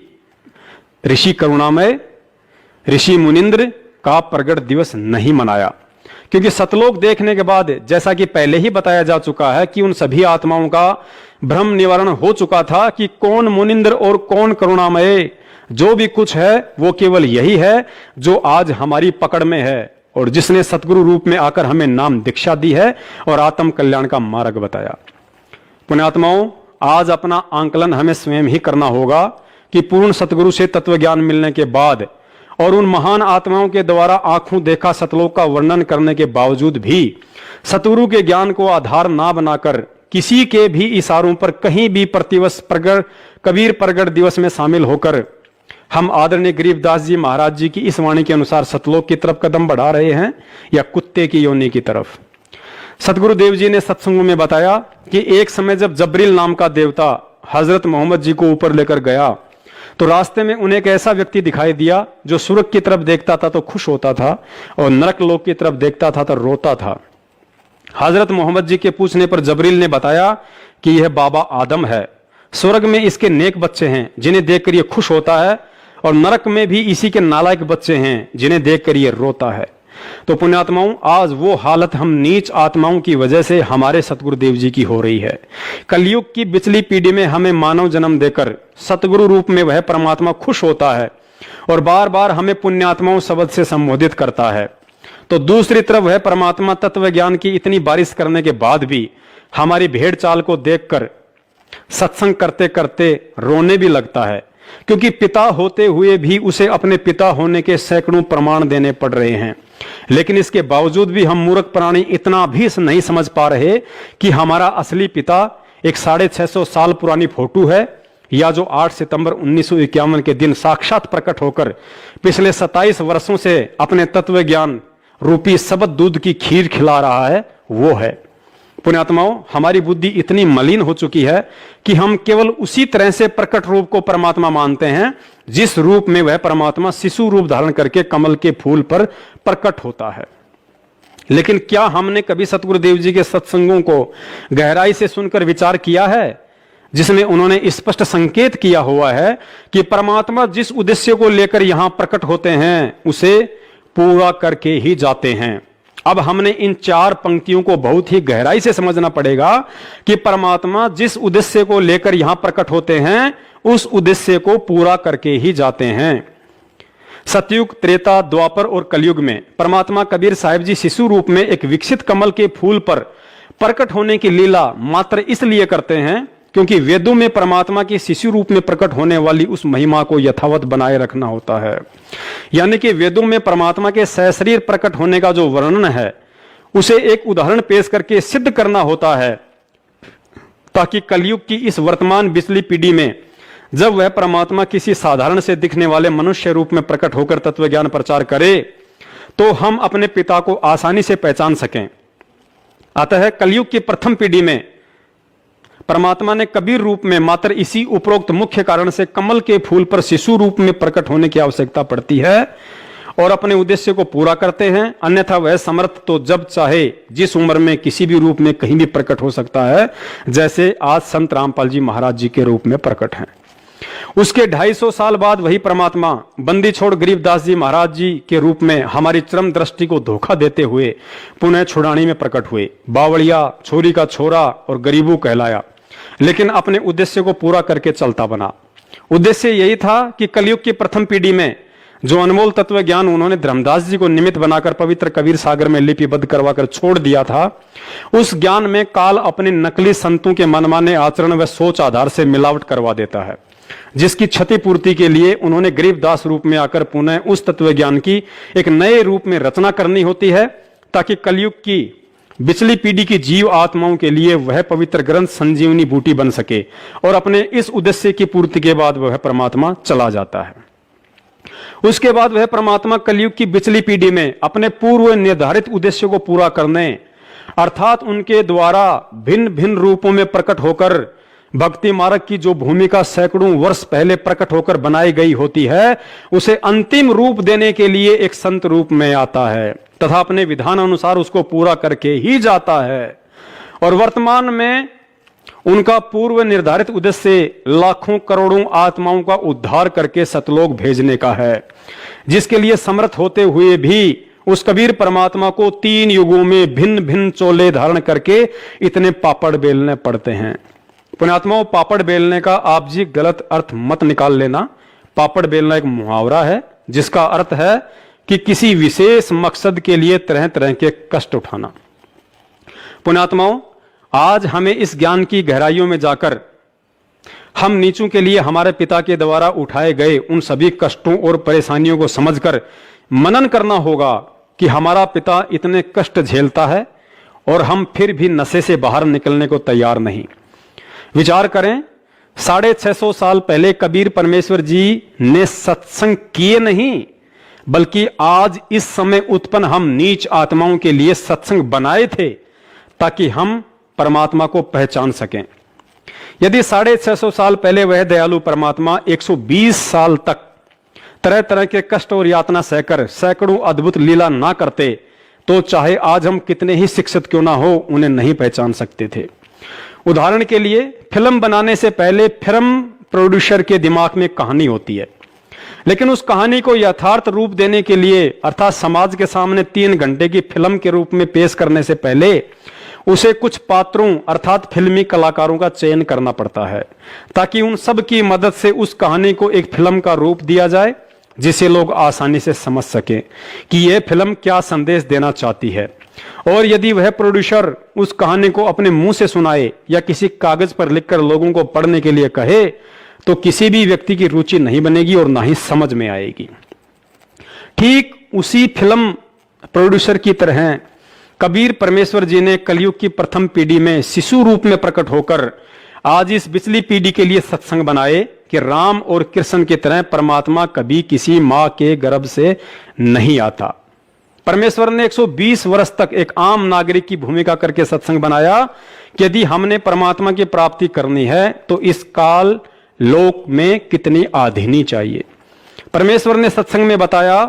ऋषि करुणामय, ऋषि मुनिंद्र का प्रगट दिवस नहीं मनाया, क्योंकि सतलोक देखने के बाद जैसा कि पहले ही बताया जा चुका है कि उन सभी आत्माओं का भ्रम निवारण हो चुका था कि कौन मुनिंद्र और कौन करुणामय। जो भी कुछ है वो केवल यही है जो आज हमारी पकड़ में है और जिसने सतगुरु रूप में आकर हमें नाम दीक्षा दी है और आत्म कल्याण का मार्ग बताया। पुण्यात्माओं, आज अपना आंकलन हमें स्वयं ही करना होगा कि पूर्ण सतगुरु से तत्व ज्ञान मिलने के बाद और उन महान आत्माओं के द्वारा आंखों देखा सतलोक का वर्णन करने के बावजूद भी सतगुरु के ज्ञान को आधार ना बनाकर किसी के भी इशारों पर कहीं भी प्रतिवर्ष कबीर प्रगट दिवस में शामिल होकर हम आदरणीय गरीबदास जी महाराज जी की इस वाणी के अनुसार सतलोक की तरफ कदम बढ़ा रहे हैं या कुत्ते की योनि की तरफ। सतगुरु देव जी ने सत्संगों में बताया कि एक समय जब जबरील नाम का देवता हजरत मोहम्मद जी को ऊपर लेकर गया तो रास्ते में उन्हें एक ऐसा व्यक्ति दिखाई दिया जो स्वर्ग की तरफ देखता था तो खुश होता था और नरक लोक की तरफ देखता था तो रोता था। हजरत मोहम्मद जी के पूछने पर जबरील ने बताया कि यह बाबा आदम है, स्वर्ग में इसके नेक बच्चे हैं जिन्हें देखकर यह खुश होता है और नरक में भी इसी के नालायक बच्चे हैं जिन्हें देखकर यह रोता है। तो पुण्यात्माओं, आज वो हालत हम नीच आत्माओं की वजह से हमारे सतगुरु देव जी की हो रही है। कलयुग की पिछली पीढ़ी में हमें मानव जन्म देकर सतगुरु रूप में वह परमात्मा खुश होता है और बार बार हमें पुण्यात्माओं शब्द से संबोधित करता है। तो दूसरी तरफ वह परमात्मा तत्व ज्ञान की इतनी बारिश करने के बाद भी हमारी भेड़ चाल को देखकर सत्संग करते करते रोने भी लगता है, क्योंकि पिता होते हुए भी उसे अपने पिता होने के सैकड़ों प्रमाण देने पड़ रहे हैं। लेकिन इसके बावजूद भी हम मूर्ख प्राणी इतना भी नहीं समझ पा रहे कि हमारा असली पिता एक 650 साल पुरानी फोटो है या जो 8 सितंबर 1951 के दिन साक्षात प्रकट होकर पिछले 27 वर्षों से अपने तत्व ज्ञान रूपी शब्द दूध की खीर खिला रहा है, वो है। पुण्यात्माओं, हमारी बुद्धि इतनी मलिन हो चुकी है कि हम केवल उसी तरह से प्रकट रूप को परमात्मा मानते हैं जिस रूप में वह परमात्मा शिशु रूप धारण करके कमल के फूल पर प्रकट होता है। लेकिन क्या हमने कभी सतगुरु देव जी के सत्संगों को गहराई से सुनकर विचार किया है जिसमें उन्होंने स्पष्ट संकेत किया हुआ है कि परमात्मा जिस उद्देश्य को लेकर यहां प्रकट होते हैं उसे पूरा करके ही जाते हैं। अब हमने इन 4 पंक्तियों को बहुत ही गहराई से समझना पड़ेगा कि परमात्मा जिस उद्देश्य को लेकर यहां प्रकट होते हैं उस उद्देश्य को पूरा करके ही जाते हैं। सतयुग, त्रेता, द्वापर और कलयुग में परमात्मा कबीर साहिब जी शिशु रूप में एक विकसित कमल के फूल पर प्रकट होने की लीला मात्र इसलिए करते हैं क्योंकि वेदों में परमात्मा के शिशु रूप में प्रकट होने वाली उस महिमा को यथावत बनाए रखना होता है। यानी कि वेदों में परमात्मा के सशरीर प्रकट होने का जो वर्णन है उसे एक उदाहरण पेश करके सिद्ध करना होता है, ताकि कलयुग की इस वर्तमान बिचली पीढ़ी में जब वह परमात्मा किसी साधारण से दिखने वाले मनुष्य रूप में प्रकट होकर तत्व ज्ञान प्रचार करे तो हम अपने पिता को आसानी से पहचान सकें। अतः कलयुग की प्रथम पीढ़ी में परमात्मा ने कबीर रूप में मात्र इसी उपरोक्त मुख्य कारण से कमल के फूल पर शिशु रूप में प्रकट होने की आवश्यकता पड़ती है और अपने उद्देश्य को पूरा करते हैं। अन्यथा वह समर्थ तो जब चाहे जिस उम्र में किसी भी रूप में कहीं भी प्रकट हो सकता है, जैसे आज संत रामपाल जी महाराज जी के रूप में प्रकट हैं। उसके 250 साल बाद वही परमात्मा बंदी छोड़ गरीबदास जी महाराज जी के रूप में हमारी चरम दृष्टि को धोखा देते हुए पुनः छुड़ानी में प्रकट हुए। बावड़िया, छोरी का छोरा और गरीबू कहलाया, लेकिन अपने उद्देश्य को पूरा करके चलता बना। उद्देश्य यही था कि कलयुग की प्रथम पीढ़ी में जो अनमोल तत्व ज्ञान उन्होंने धर्मदास जी को निमित्त बनाकर पवित्र कबीर सागर में लिपिबद्ध करवाकर छोड़ दिया था, उस ज्ञान में काल अपने नकली संतों के मनमाने आचरण व सोच आधार से मिलावट करवा देता है, जिसकी क्षतिपूर्ति के लिए उन्होंने गरीबदास रूप में आकर पुनः उस तत्व ज्ञान की एक नए रूप में रचना करनी होती है, ताकि कलयुग की बिचली पीढ़ी की जीव आत्माओं के लिए वह पवित्र ग्रंथ संजीवनी बूटी बन सके। और अपने इस उद्देश्य की पूर्ति के बाद वह परमात्मा चला जाता है। उसके बाद वह परमात्मा कलयुग की बिचली पीढ़ी में अपने पूर्व निर्धारित उद्देश्य को पूरा करने, अर्थात उनके द्वारा भिन्न भिन्न रूपों में प्रकट होकर भक्ति मार्ग की जो भूमिका सैकड़ों वर्ष पहले प्रकट होकर बनाई गई होती है, उसे अंतिम रूप देने के लिए एक संत रूप में आता है तथा अपने विधान अनुसार उसको पूरा करके ही जाता है। और वर्तमान में उनका पूर्व निर्धारित उद्देश्य लाखों करोड़ों आत्माओं का उद्धार करके सतलोक भेजने का है, जिसके लिए समर्थ होते हुए भी उस कबीर परमात्मा को 3 युगों में भिन्न भिन्न चोले धारण करके इतने पापड़ बेलने पड़ते हैं। पुण्यात्माओं, पापड़ बेलने का आप जी गलत अर्थ मत निकाल लेना। पापड़ बेलना एक मुहावरा है जिसका अर्थ है कि किसी विशेष मकसद के लिए तरह तरह के कष्ट उठाना। पुण्यात्माओं, आज हमें इस ज्ञान की गहराइयों में जाकर हम नीचों के लिए हमारे पिता के द्वारा उठाए गए उन सभी कष्टों और परेशानियों को समझकर मनन करना होगा कि हमारा पिता इतने कष्ट झेलता है और हम फिर भी नशे से बाहर निकलने को तैयार नहीं। विचार करें, 650 साल पहले कबीर परमेश्वर जी ने सत्संग किए नहीं, बल्कि आज इस समय उत्पन्न हम नीच आत्माओं के लिए सत्संग बनाए थे ताकि हम परमात्मा को पहचान सकें। यदि 650 साल पहले वह दयालु परमात्मा 120 साल तक तरह तरह के कष्ट और यातना सहकर सैकड़ों अद्भुत लीला ना करते तो चाहे आज हम कितने ही शिक्षित क्यों ना हो उन्हें नहीं पहचान सकते थे। उदाहरण के लिए, फिल्म बनाने से पहले फिल्म प्रोड्यूसर के दिमाग में कहानी होती है, लेकिन उस कहानी को यथार्थ रूप देने के लिए अर्थात समाज के सामने 3 घंटे की फिल्म के रूप में पेश करने से पहले उसे कुछ पात्रों अर्थात फिल्मी कलाकारों का चयन करना पड़ता है ताकि उन सब की मदद से उस कहानी को एक फिल्म का रूप दिया जाए जिसे लोग आसानी से समझ सकें कि यह फिल्म क्या संदेश देना चाहती है। और यदि वह प्रोड्यूसर उस कहानी को अपने मुंह से सुनाए या किसी कागज पर लिखकर लोगों को पढ़ने के लिए कहे तो किसी भी व्यक्ति की रुचि नहीं बनेगी और ना ही समझ में आएगी। ठीक उसी फिल्म प्रोड्यूसर की तरह कबीर परमेश्वर जी ने कलयुग की प्रथम पीढ़ी में शिशु रूप में प्रकट होकर आज इस पिछली पीढ़ी के लिए सत्संग बनाए कि राम और कृष्ण की तरह परमात्मा कभी किसी मां के गर्भ से नहीं आता। परमेश्वर ने 120 वर्ष तक एक आम नागरिक की भूमिका करके सत्संग बनाया कि यदि हमने परमात्मा की प्राप्ति करनी है तो इस काल लोक में कितनी आधीनी चाहिए। परमेश्वर ने सत्संग में बताया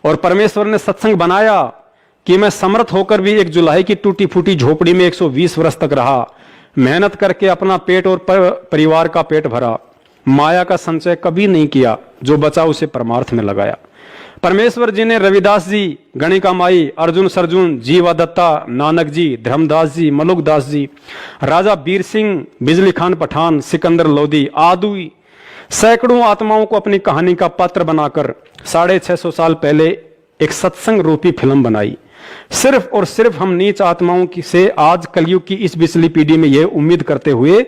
और परमेश्वर ने सत्संग बनाया कि मैं समर्थ होकर भी एक जुलाही की टूटी फूटी झोपड़ी में 120 वर्ष तक रहा, मेहनत करके अपना पेट और परिवार का पेट भरा, माया का संचय कभी नहीं किया, जो बचा उसे परमार्थ में लगाया। परमेश्वर जी ने रविदास जी, गणिका माई, अर्जुन सरजुन, जीवा दत्ता, नानक जी, धर्मदास जी, मलुकदास जी, राजा बीर सिंह, बिजली खान पठान, सिकंदर लोधी आदि सैकड़ों आत्माओं को अपनी कहानी का पात्र बनाकर 650 साल पहले एक सत्संग रूपी फिल्म बनाई। सिर्फ और सिर्फ हम नीच आत्माओं की से आज कलयुग की इस पिछली पीढ़ी में यह उम्मीद करते हुए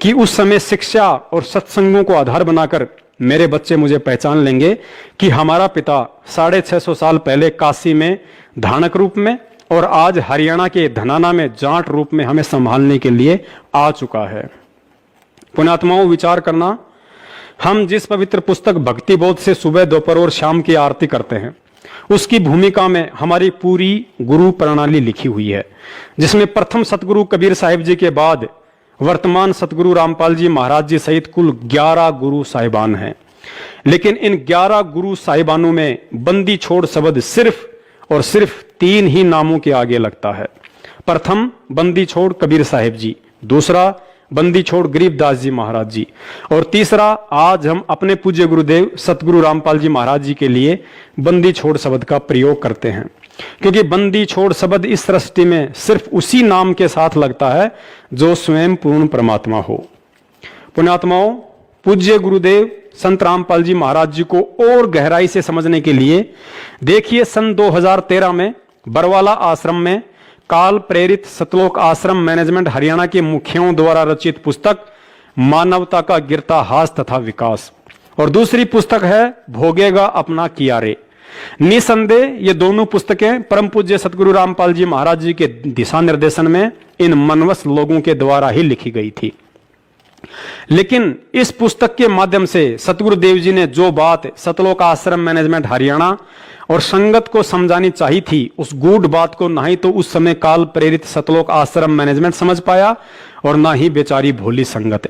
कि उस समय शिक्षा और सत्संगों को आधार बनाकर मेरे बच्चे मुझे पहचान लेंगे कि हमारा पिता 650 साल पहले काशी में धानक रूप में और आज हरियाणा के धनाना में जाट रूप में हमें संभालने के लिए आ चुका है। पुण्यात्माओं, विचार करना, हम जिस पवित्र पुस्तक भक्ति बोध से सुबह दोपहर और शाम की आरती करते हैं उसकी भूमिका में हमारी पूरी गुरु प्रणाली लिखी हुई है, जिसमें प्रथम सतगुरु कबीर साहिब जी के बाद वर्तमान सतगुरु रामपाल जी महाराज जी सहित कुल 11 गुरु साहिबान हैं। लेकिन इन 11 गुरु साहिबानों में बंदी छोड़ शब्द सिर्फ और सिर्फ 3 ही नामों के आगे लगता है। प्रथम बंदी छोड़ कबीर साहिब जी, दूसरा बंदी छोड़ गरीबदास जी महाराज जी, और तीसरा आज हम अपने पूज्य गुरुदेव सतगुरु रामपाल जी महाराज जी के लिए बंदी छोड़ शब्द का प्रयोग करते हैं, क्योंकि बंदी छोड़ शब्द इस सृष्टि में सिर्फ उसी नाम के साथ लगता है जो स्वयं पूर्ण परमात्मा हो। पुण्यात्माओं, पूज्य गुरुदेव संत रामपाल जी महाराज जी को और गहराई से समझने के लिए देखिए सन 2013 में बरवाला आश्रम में काल प्रेरित सतलोक आश्रम मैनेजमेंट हरियाणा के मुखियों द्वारा रचित पुस्तक मानवता का गिरता हास तथा विकास, और दूसरी पुस्तक है भोगेगा अपना किया रे। निसंदेह ये दोनों पुस्तकें परम पूज्य सतगुरु रामपाल जी महाराज जी के दिशा निर्देशन में इन मनवस लोगों के द्वारा ही लिखी गई थी। लेकिन इस पुस्तक के माध्यम से सतगुरुदेव जी ने जो बात सतलोक आश्रम मैनेजमेंट हरियाणा और संगत को समझानी चाहिए थी, उस गूढ़ बात को ना ही तो उस समय काल प्रेरित सतलोक आश्रम मैनेजमेंट समझ पाया और ना ही बेचारी भोली संगत।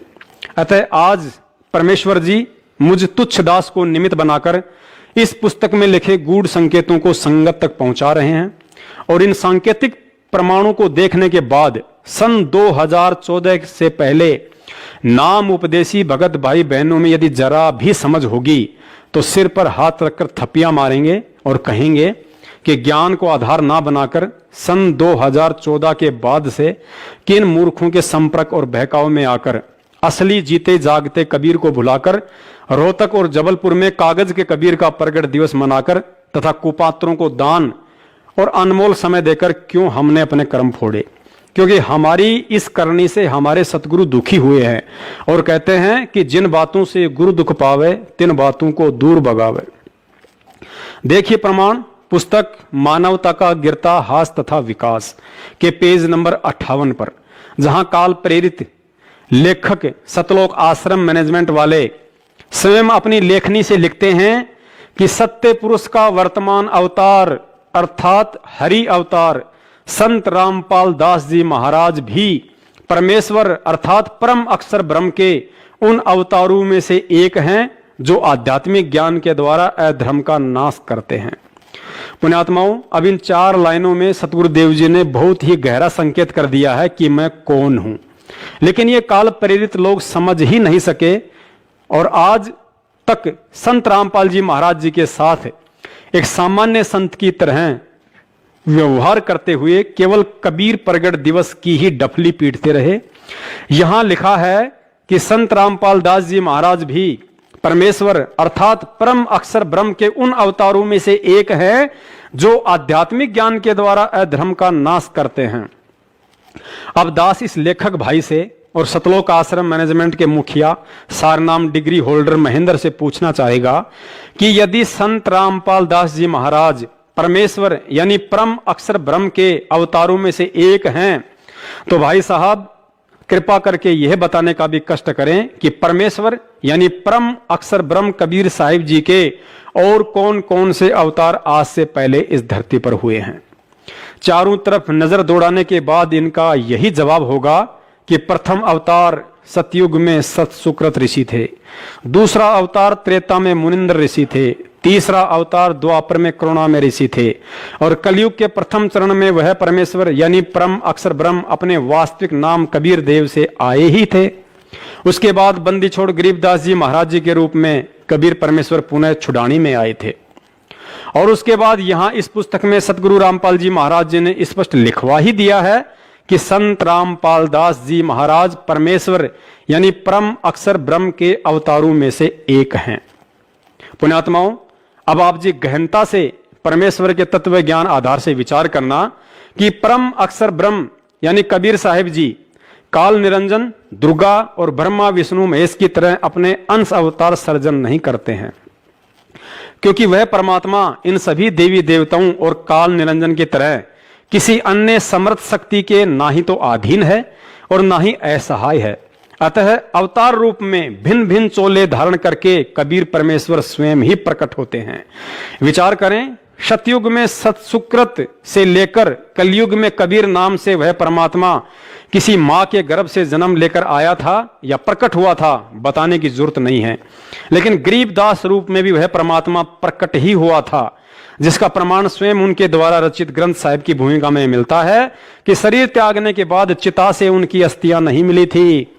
अतः आज परमेश्वर जी मुझ तुच्छ दास को निमित्त बनाकर इस पुस्तक में लिखे गूढ़ संकेतों को संगत तक पहुंचा रहे हैं, और इन सांकेतिक प्रमाणों को देखने के बाद सन 2014 से पहले नाम उपदेशी भगत भाई बहनों में यदि जरा भी समझ होगी तो सिर पर हाथ रखकर थप्पियां मारेंगे और कहेंगे कि ज्ञान को आधार ना बनाकर सन 2014 के बाद से किन मूर्खों के संपर्क और बहकाव में आकर असली जीते जागते कबीर को भुलाकर रोहतक और जबलपुर में कागज के कबीर का प्रगट दिवस मनाकर तथा कुपात्रों को दान और अनमोल समय देकर क्यों हमने अपने कर्म फोड़े। क्योंकि हमारी इस करनी से हमारे सतगुरु दुखी हुए हैं और कहते हैं कि जिन बातों से गुरु दुख पावे तिन बातों को दूर भगावे। देखिए प्रमाण, पुस्तक मानवता का गिरता हास तथा विकास के पेज नंबर 58 पर, जहां काल प्रेरित लेखक सतलोक आश्रम मैनेजमेंट वाले स्वयं अपनी लेखनी से लिखते हैं कि सत्य पुरुष का वर्तमान अवतार अर्थात हरि अवतार संत रामपाल दास जी महाराज भी परमेश्वर अर्थात परम अक्षर ब्रह्म के उन अवतारों में से एक हैं जो आध्यात्मिक ज्ञान के द्वारा अधर्म का नाश करते हैं। पुण्यात्माओं, अब इन 4 लाइनों में सतगुरुदेव जी ने बहुत ही गहरा संकेत कर दिया है कि मैं कौन हूं, लेकिन ये काल प्रेरित लोग समझ ही नहीं सके और आज तक संत रामपाल जी महाराज जी के साथ एक सामान्य संत की तरह व्यवहार करते हुए केवल कबीर प्रगट दिवस की ही डफली पीटते रहे। यहां लिखा है कि संत रामपाल दास जी महाराज भी परमेश्वर अर्थात परम अक्षर ब्रह्म के उन अवतारों में से एक है जो आध्यात्मिक ज्ञान के द्वारा अधर्म का नाश करते हैं। अब दास इस लेखक भाई से और सतलोक आश्रम मैनेजमेंट के मुखिया सारनाम डिग्री होल्डर महेंद्र से पूछना चाहेगा कि यदि संत रामपाल दास जी महाराज परमेश्वर यानी परम अक्षर ब्रह्म के अवतारों में से एक हैं, तो भाई साहब कृपा करके यह बताने का भी कष्ट करें कि परमेश्वर यानी परम अक्षर ब्रह्म कबीर साहिब जी के और कौन कौन से अवतार आज से पहले इस धरती पर हुए हैं। चारों तरफ नजर दौड़ाने के बाद इनका यही जवाब होगा कि प्रथम अवतार सतयुग में सत सुकृत ऋषि थे, दूसरा अवतार त्रेता में मुनिंद्र ऋषि थे, तीसरा अवतार द्वापर में करुणा ऋषि थे और कलयुग के प्रथम चरण में वह परमेश्वर यानी परम अक्षर ब्रह्म अपने वास्तविक नाम कबीर देव से आए ही थे। उसके बाद बंदी छोड़ गरीबदास जी महाराज जी के रूप में कबीर परमेश्वर पुनः छुड़ानी में आए थे। और उसके बाद यहां इस पुस्तक में सतगुरु रामपाल जी महाराज जी ने स्पष्ट लिखवा ही दिया है कि संत रामपाल दास जी महाराज परमेश्वर यानी परम अक्षर ब्रह्म के अवतारों में से एक हैं। पुण्यात्माओं, अब आप जी गहनता से परमेश्वर के तत्व ज्ञान आधार से विचार करना कि परम अक्षर ब्रह्म यानी कबीर साहिब जी काल निरंजन दुर्गा और ब्रह्मा विष्णु महेश की तरह अपने अंश अवतार सर्जन नहीं करते हैं, क्योंकि वह परमात्मा इन सभी देवी देवताओं और काल निरंजन की तरह किसी अन्य समर्थ शक्ति के ना ही तो अधीन है और ना ही असहाय है। अतः अवतार रूप में भिन्न भिन्न चोले धारण करके कबीर परमेश्वर स्वयं ही प्रकट होते हैं। विचार करें, सतयुग में सतसुकृत से लेकर कलयुग में कबीर नाम से वह परमात्मा किसी मां के गर्भ से जन्म लेकर आया था या प्रकट हुआ था, बताने की जरूरत नहीं है। लेकिन गरीबदास रूप में भी वह परमात्मा प्रकट ही हुआ था, जिसका प्रमाण स्वयं उनके द्वारा रचित ग्रंथ साहिब की भूमिका में मिलता है कि शरीर त्यागने के बाद चिता से उनकी अस्थियां नहीं मिली थी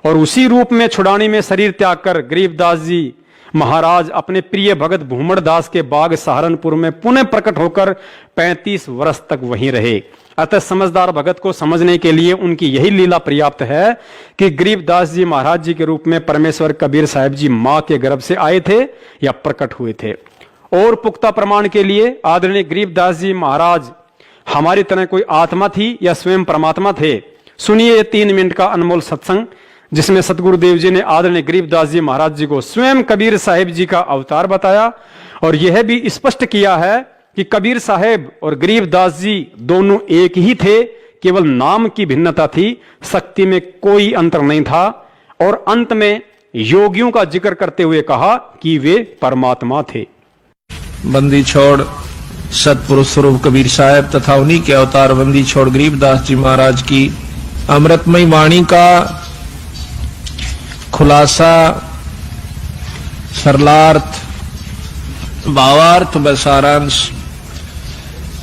और उसी रूप में छुड़ानी में शरीर त्याग कर गरीबदास जी महाराज अपने प्रिय भगत भूमड़ दास के बाग सहारनपुर में पुनः प्रकट होकर 35 वर्ष तक वहीं रहे। अतः समझदार भगत को समझने के लिए उनकी यही लीला पर्याप्त है कि गरीबदास जी महाराज जी के रूप में परमेश्वर कबीर साहिब जी मां के गर्भ से आए थे या प्रकट हुए थे। और पुख्ता प्रमाण के लिए आदरणीय गरीबदास जी महाराज हमारी तरह कोई आत्मा थी या स्वयं परमात्मा थे। सुनिए 3 मिनट का अनमोल सत्संग, जिसमें सतगुरुदेव जी ने आदरणीय गरीबदास जी महाराज जी को स्वयं कबीर साहिब जी का अवतार बताया और यह भी स्पष्ट किया है कि कबीर साहिब और गरीबदास जी दोनों एक ही थे, केवल नाम की भिन्नता थी, शक्ति में कोई अंतर नहीं था। और अंत में योगियों का जिक्र करते हुए कहा कि वे परमात्मा थे। बंदी छोड़ सतपुरुष स्वरूप कबीर साहब तथा उन्हीं के अवतार बंदी छोड़ गरीबदास जी महाराज की अमृतमयी वाणी का खुलासा, सरलार्थ, भावार्थ व सारांश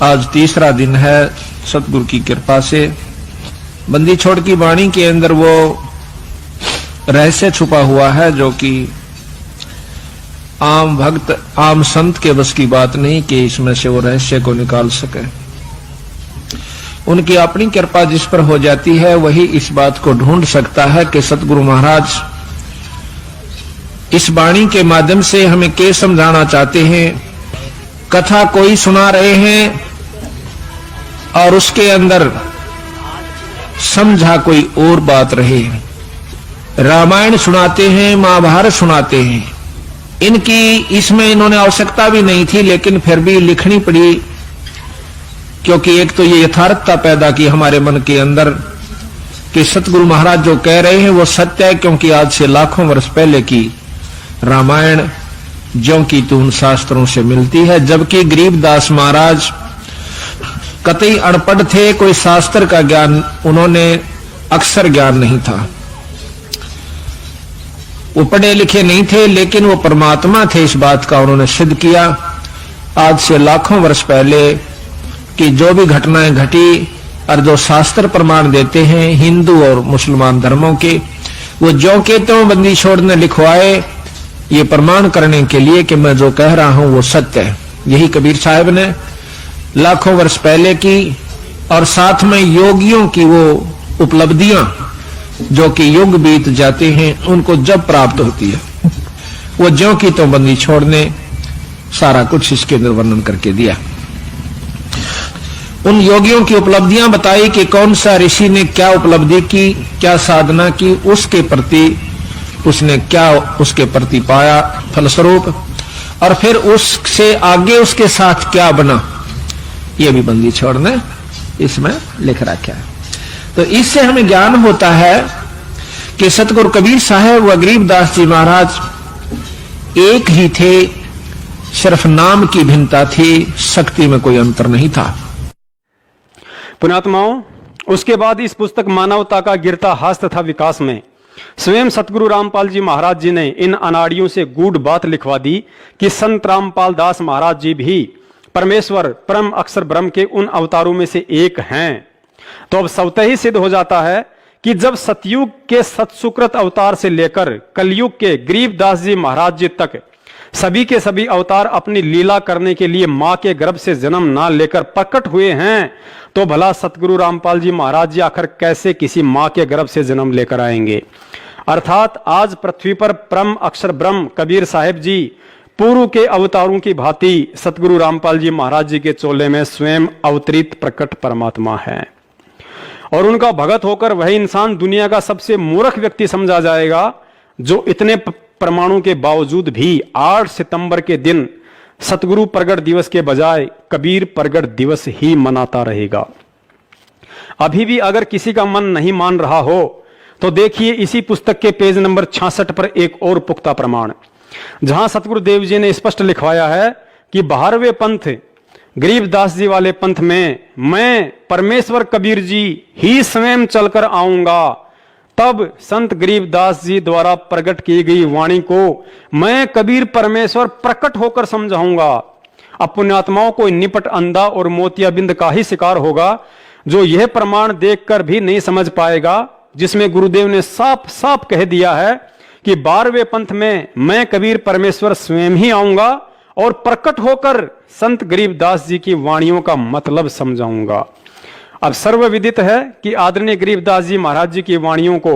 आज तीसरा दिन है सतगुरु की कृपा से। बंदी छोड़ की वाणी के अंदर वो रहस्य छुपा हुआ है जो कि आम भक्त आम संत के बस की बात नहीं कि इसमें से वो रहस्य को निकाल सके। उनकी अपनी कृपा जिस पर हो जाती है वही इस बात को ढूंढ सकता है कि सतगुरु महाराज इस वाणी के माध्यम से हमें क्या समझाना चाहते हैं। कथा कोई सुना रहे हैं और उसके अंदर समझा कोई और बात रहे। रामायण सुनाते हैं, महाभारत सुनाते हैं, इनकी इसमें इन्होंने आवश्यकता भी नहीं थी, लेकिन फिर भी लिखनी पड़ी, क्योंकि एक तो ये यथार्थता पैदा की हमारे मन के अंदर कि सतगुरु महाराज जो कह रहे हैं वो सत्य है, क्योंकि आज से लाखों वर्ष पहले की रामायण ज्यों की त्यों शास्त्रों से मिलती है। जबकि गरीबदास महाराज कतई अनपढ़ थे, कोई शास्त्र का ज्ञान, उन्होंने अक्षर ज्ञान नहीं था, वो पढ़े लिखे नहीं थे, लेकिन वो परमात्मा थे, इस बात का उन्होंने सिद्ध किया। आज से लाखों वर्ष पहले कि जो भी घटनाएं घटी और जो शास्त्र प्रमाण देते हैं हिंदू और मुसलमान धर्मों के, वो जो के त्यों बंदी छोड़ ने लिखवाए, ये प्रमाण करने के लिए कि मैं जो कह रहा हूं वो सत्य है। यही कबीर साहब ने लाखों वर्ष पहले की, और साथ में योगियों की वो उपलब्धियां जो कि युग बीत जाते हैं उनको जब प्राप्त होती है, वो ज्यों की त्यों बंदी छोड़ने सारा कुछ इसके अंदर वर्णन करके दिया। उन योगियों की उपलब्धियां बताई कि कौन सा ऋषि ने क्या उपलब्धि की, क्या साधना की, उसके प्रति उसने क्या उसके प्रति पाया फलस्वरूप, और फिर उससे आगे उसके साथ क्या बना, ये भी बंदी छोड़ ने इसमें लिख रखा है। तो इससे हमें ज्ञान होता है कि सतगुरु कबीर साहब व गरीबदास जी महाराज एक ही थे, सिर्फ नाम की भिन्नता थी, शक्ति में कोई अंतर नहीं था। पुण्यात्माओं, उसके बाद इस पुस्तक मानवता का गिरता हास तथा विकास में स्वयं सतगुरु रामपाल जी महाराज जी ने इन अनाड़ियों से गूढ़ बात लिखवा दी कि संत रामपाल दास महाराज जी भी परमेश्वर परम अक्षर ब्रह्म के उन अवतारों में से एक हैं। तो अब स्वतः ही सिद्ध हो जाता है कि जब सतयुग के सतसुकृत अवतार से लेकर कलयुग के गरीबदास जी महाराज जी तक सभी के सभी अवतार अपनी लीला करने के लिए मां के गर्भ से जन्म ना लेकर प्रकट हुए हैं, तो भला सतगुरु रामपाल जी महाराज जी आखिर कैसे किसी मां के गर्भ से जन्म लेकर आएंगे। अर्थात आज पृथ्वी पर परम अक्षर ब्रह्म कबीर साहिब जी पूर्व के अवतारों की भांति सतगुरु रामपाल जी महाराज जी के चोले में स्वयं अवतरित प्रकट परमात्मा है, और उनका भगत होकर वही इंसान दुनिया का सबसे मूर्ख व्यक्ति समझा जाएगा जो इतने प्रमाणों के बावजूद भी 8 सितंबर के दिन सतगुरु प्रगट दिवस के बजाय कबीर प्रगट दिवस ही मनाता रहेगा। अभी भी अगर किसी का मन नहीं मान रहा हो तो देखिए इसी पुस्तक के पेज नंबर 66 पर एक और पुख्ता प्रमाण, जहां सतगुरुदेव जी ने स्पष्ट लिखवाया है कि 12वें पंथ गरीबदास जी वाले पंथ में मैं परमेश्वर कबीर जी ही स्वयं चलकर आऊंगा, तब संत गरीबदास जी द्वारा प्रकट की गई वाणी को मैं कबीर परमेश्वर प्रकट होकर समझाऊंगा। अब पुण्यात्माओं को निपट अंधा और मोतियाबिंद का ही शिकार होगा जो यह प्रमाण देखकर भी नहीं समझ पाएगा, जिसमें गुरुदेव ने साफ साफ कह दिया है कि 12वें पंथ में मैं कबीर परमेश्वर स्वयं ही आऊंगा और प्रकट होकर संत गरीबदास जी की वाणियों का मतलब समझाऊंगा। अब सर्वविदित है कि आदरणीय गरीबदास जी महाराज जी की वाणियों को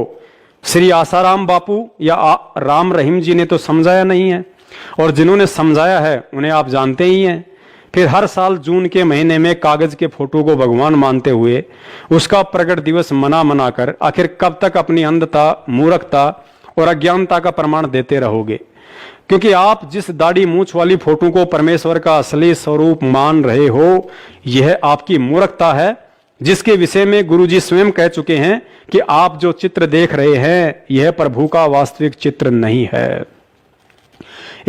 श्री आसाराम बापू या राम रहीम जी ने तो समझाया नहीं है, और जिन्होंने समझाया है उन्हें आप जानते ही हैं। फिर हर साल जून के महीने में कागज के फोटो को भगवान मानते हुए उसका प्रगट दिवस मना कर आखिर कब तक अपनी अंधता, मूर्खता और अज्ञानता का प्रमाण देते रहोगे? क्योंकि आप जिस दाढ़ी मूछ वाली फोटो को परमेश्वर का असली स्वरूप मान रहे हो, यह आपकी मूर्खता है, जिसके विषय में गुरुजी स्वयं कह चुके हैं कि आप जो चित्र देख रहे हैं यह प्रभु का वास्तविक चित्र नहीं है।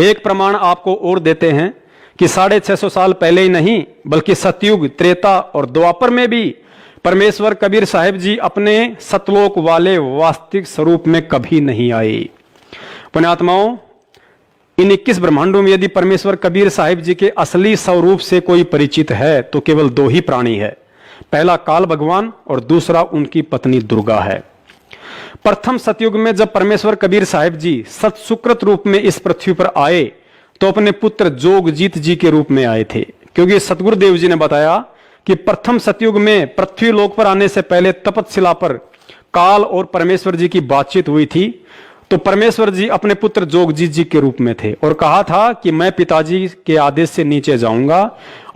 एक प्रमाण आपको और देते हैं कि 650 साल पहले ही नहीं बल्कि सतयुग, त्रेता और द्वापर में भी परमेश्वर कबीर साहिब जी अपने सतलोक वाले वास्तविक स्वरूप में कभी नहीं आए। पुण्यात्माओं, इन 21 ब्रह्मांडों में यदि परमेश्वर कबीर साहिब जी के असली स्वरूप से कोई परिचित है तो केवल 2 ही प्राणी है, पहला काल भगवान और दूसरा उनकी पत्नी दुर्गा है। प्रथम सतयुग में जब परमेश्वर कबीर साहिब जी सतसुकृत रूप में इस पृथ्वी पर आए तो अपने पुत्र जोगजीत जी के रूप में आए थे, क्योंकि सतगुरुदेव जी ने बताया कि प्रथम सतयुग में पृथ्वी लोक पर आने से पहले तपतशिला पर काल और परमेश्वर जी की बातचीत हुई थी। तो परमेश्वर जी अपने पुत्र जोगजीत जी के रूप में थे और कहा था कि मैं पिताजी के आदेश से नीचे जाऊंगा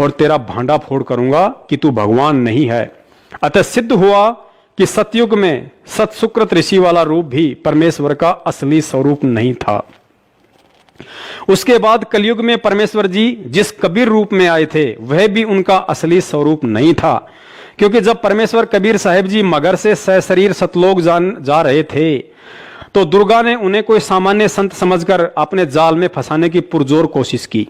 और तेरा भांडा फोड़ करूंगा कि तू भगवान नहीं है। अतः सिद्ध हुआ कि सतयुग में सतसुकृत ऋषि वाला रूप भी परमेश्वर का असली स्वरूप नहीं था। उसके बाद कलयुग में परमेश्वर जी जिस कबीर रूप में आए थे वह भी उनका असली स्वरूप नहीं था, क्योंकि जब परमेश्वर कबीर साहिब जी मगर से सशरीर सतलोक जा रहे थे तो दुर्गा ने उन्हें कोई सामान्य संत समझकर अपने जाल में फंसाने की पुरजोर कोशिश की।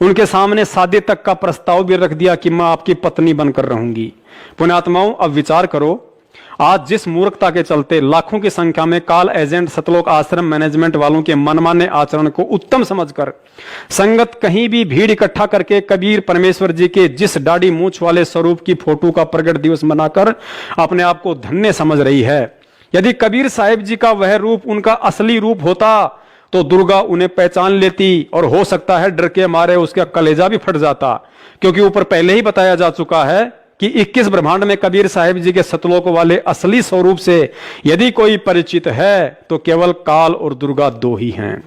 उनके सामने शादी तक का प्रस्ताव भी रख दिया कि मैं आपकी पत्नी बनकर रहूंगी। पुण्यात्माओं, अब विचार करो, आज जिस मूर्खता के चलते लाखों की संख्या में काल एजेंट सतलोक आश्रम मैनेजमेंट वालों के मनमाने आचरण को उत्तम समझकर संगत कहीं भी भीड़ इकट्ठा करके कबीर परमेश्वर जी के जिस दाढ़ी मूंछ वाले स्वरूप की फोटो का प्रकट दिवस मनाकर अपने आप को धन्य समझ रही है। यदि कबीर साहिब जी का वह रूप उनका असली रूप होता तो दुर्गा उन्हें पहचान लेती और हो सकता है डर के मारे उसका कलेजा भी फट जाता, क्योंकि ऊपर पहले ही बताया जा चुका है कि 21 ब्रह्मांड में कबीर साहिब जी के सतलोक वाले असली स्वरूप से यदि कोई परिचित है तो केवल काल और दुर्गा दो ही हैं।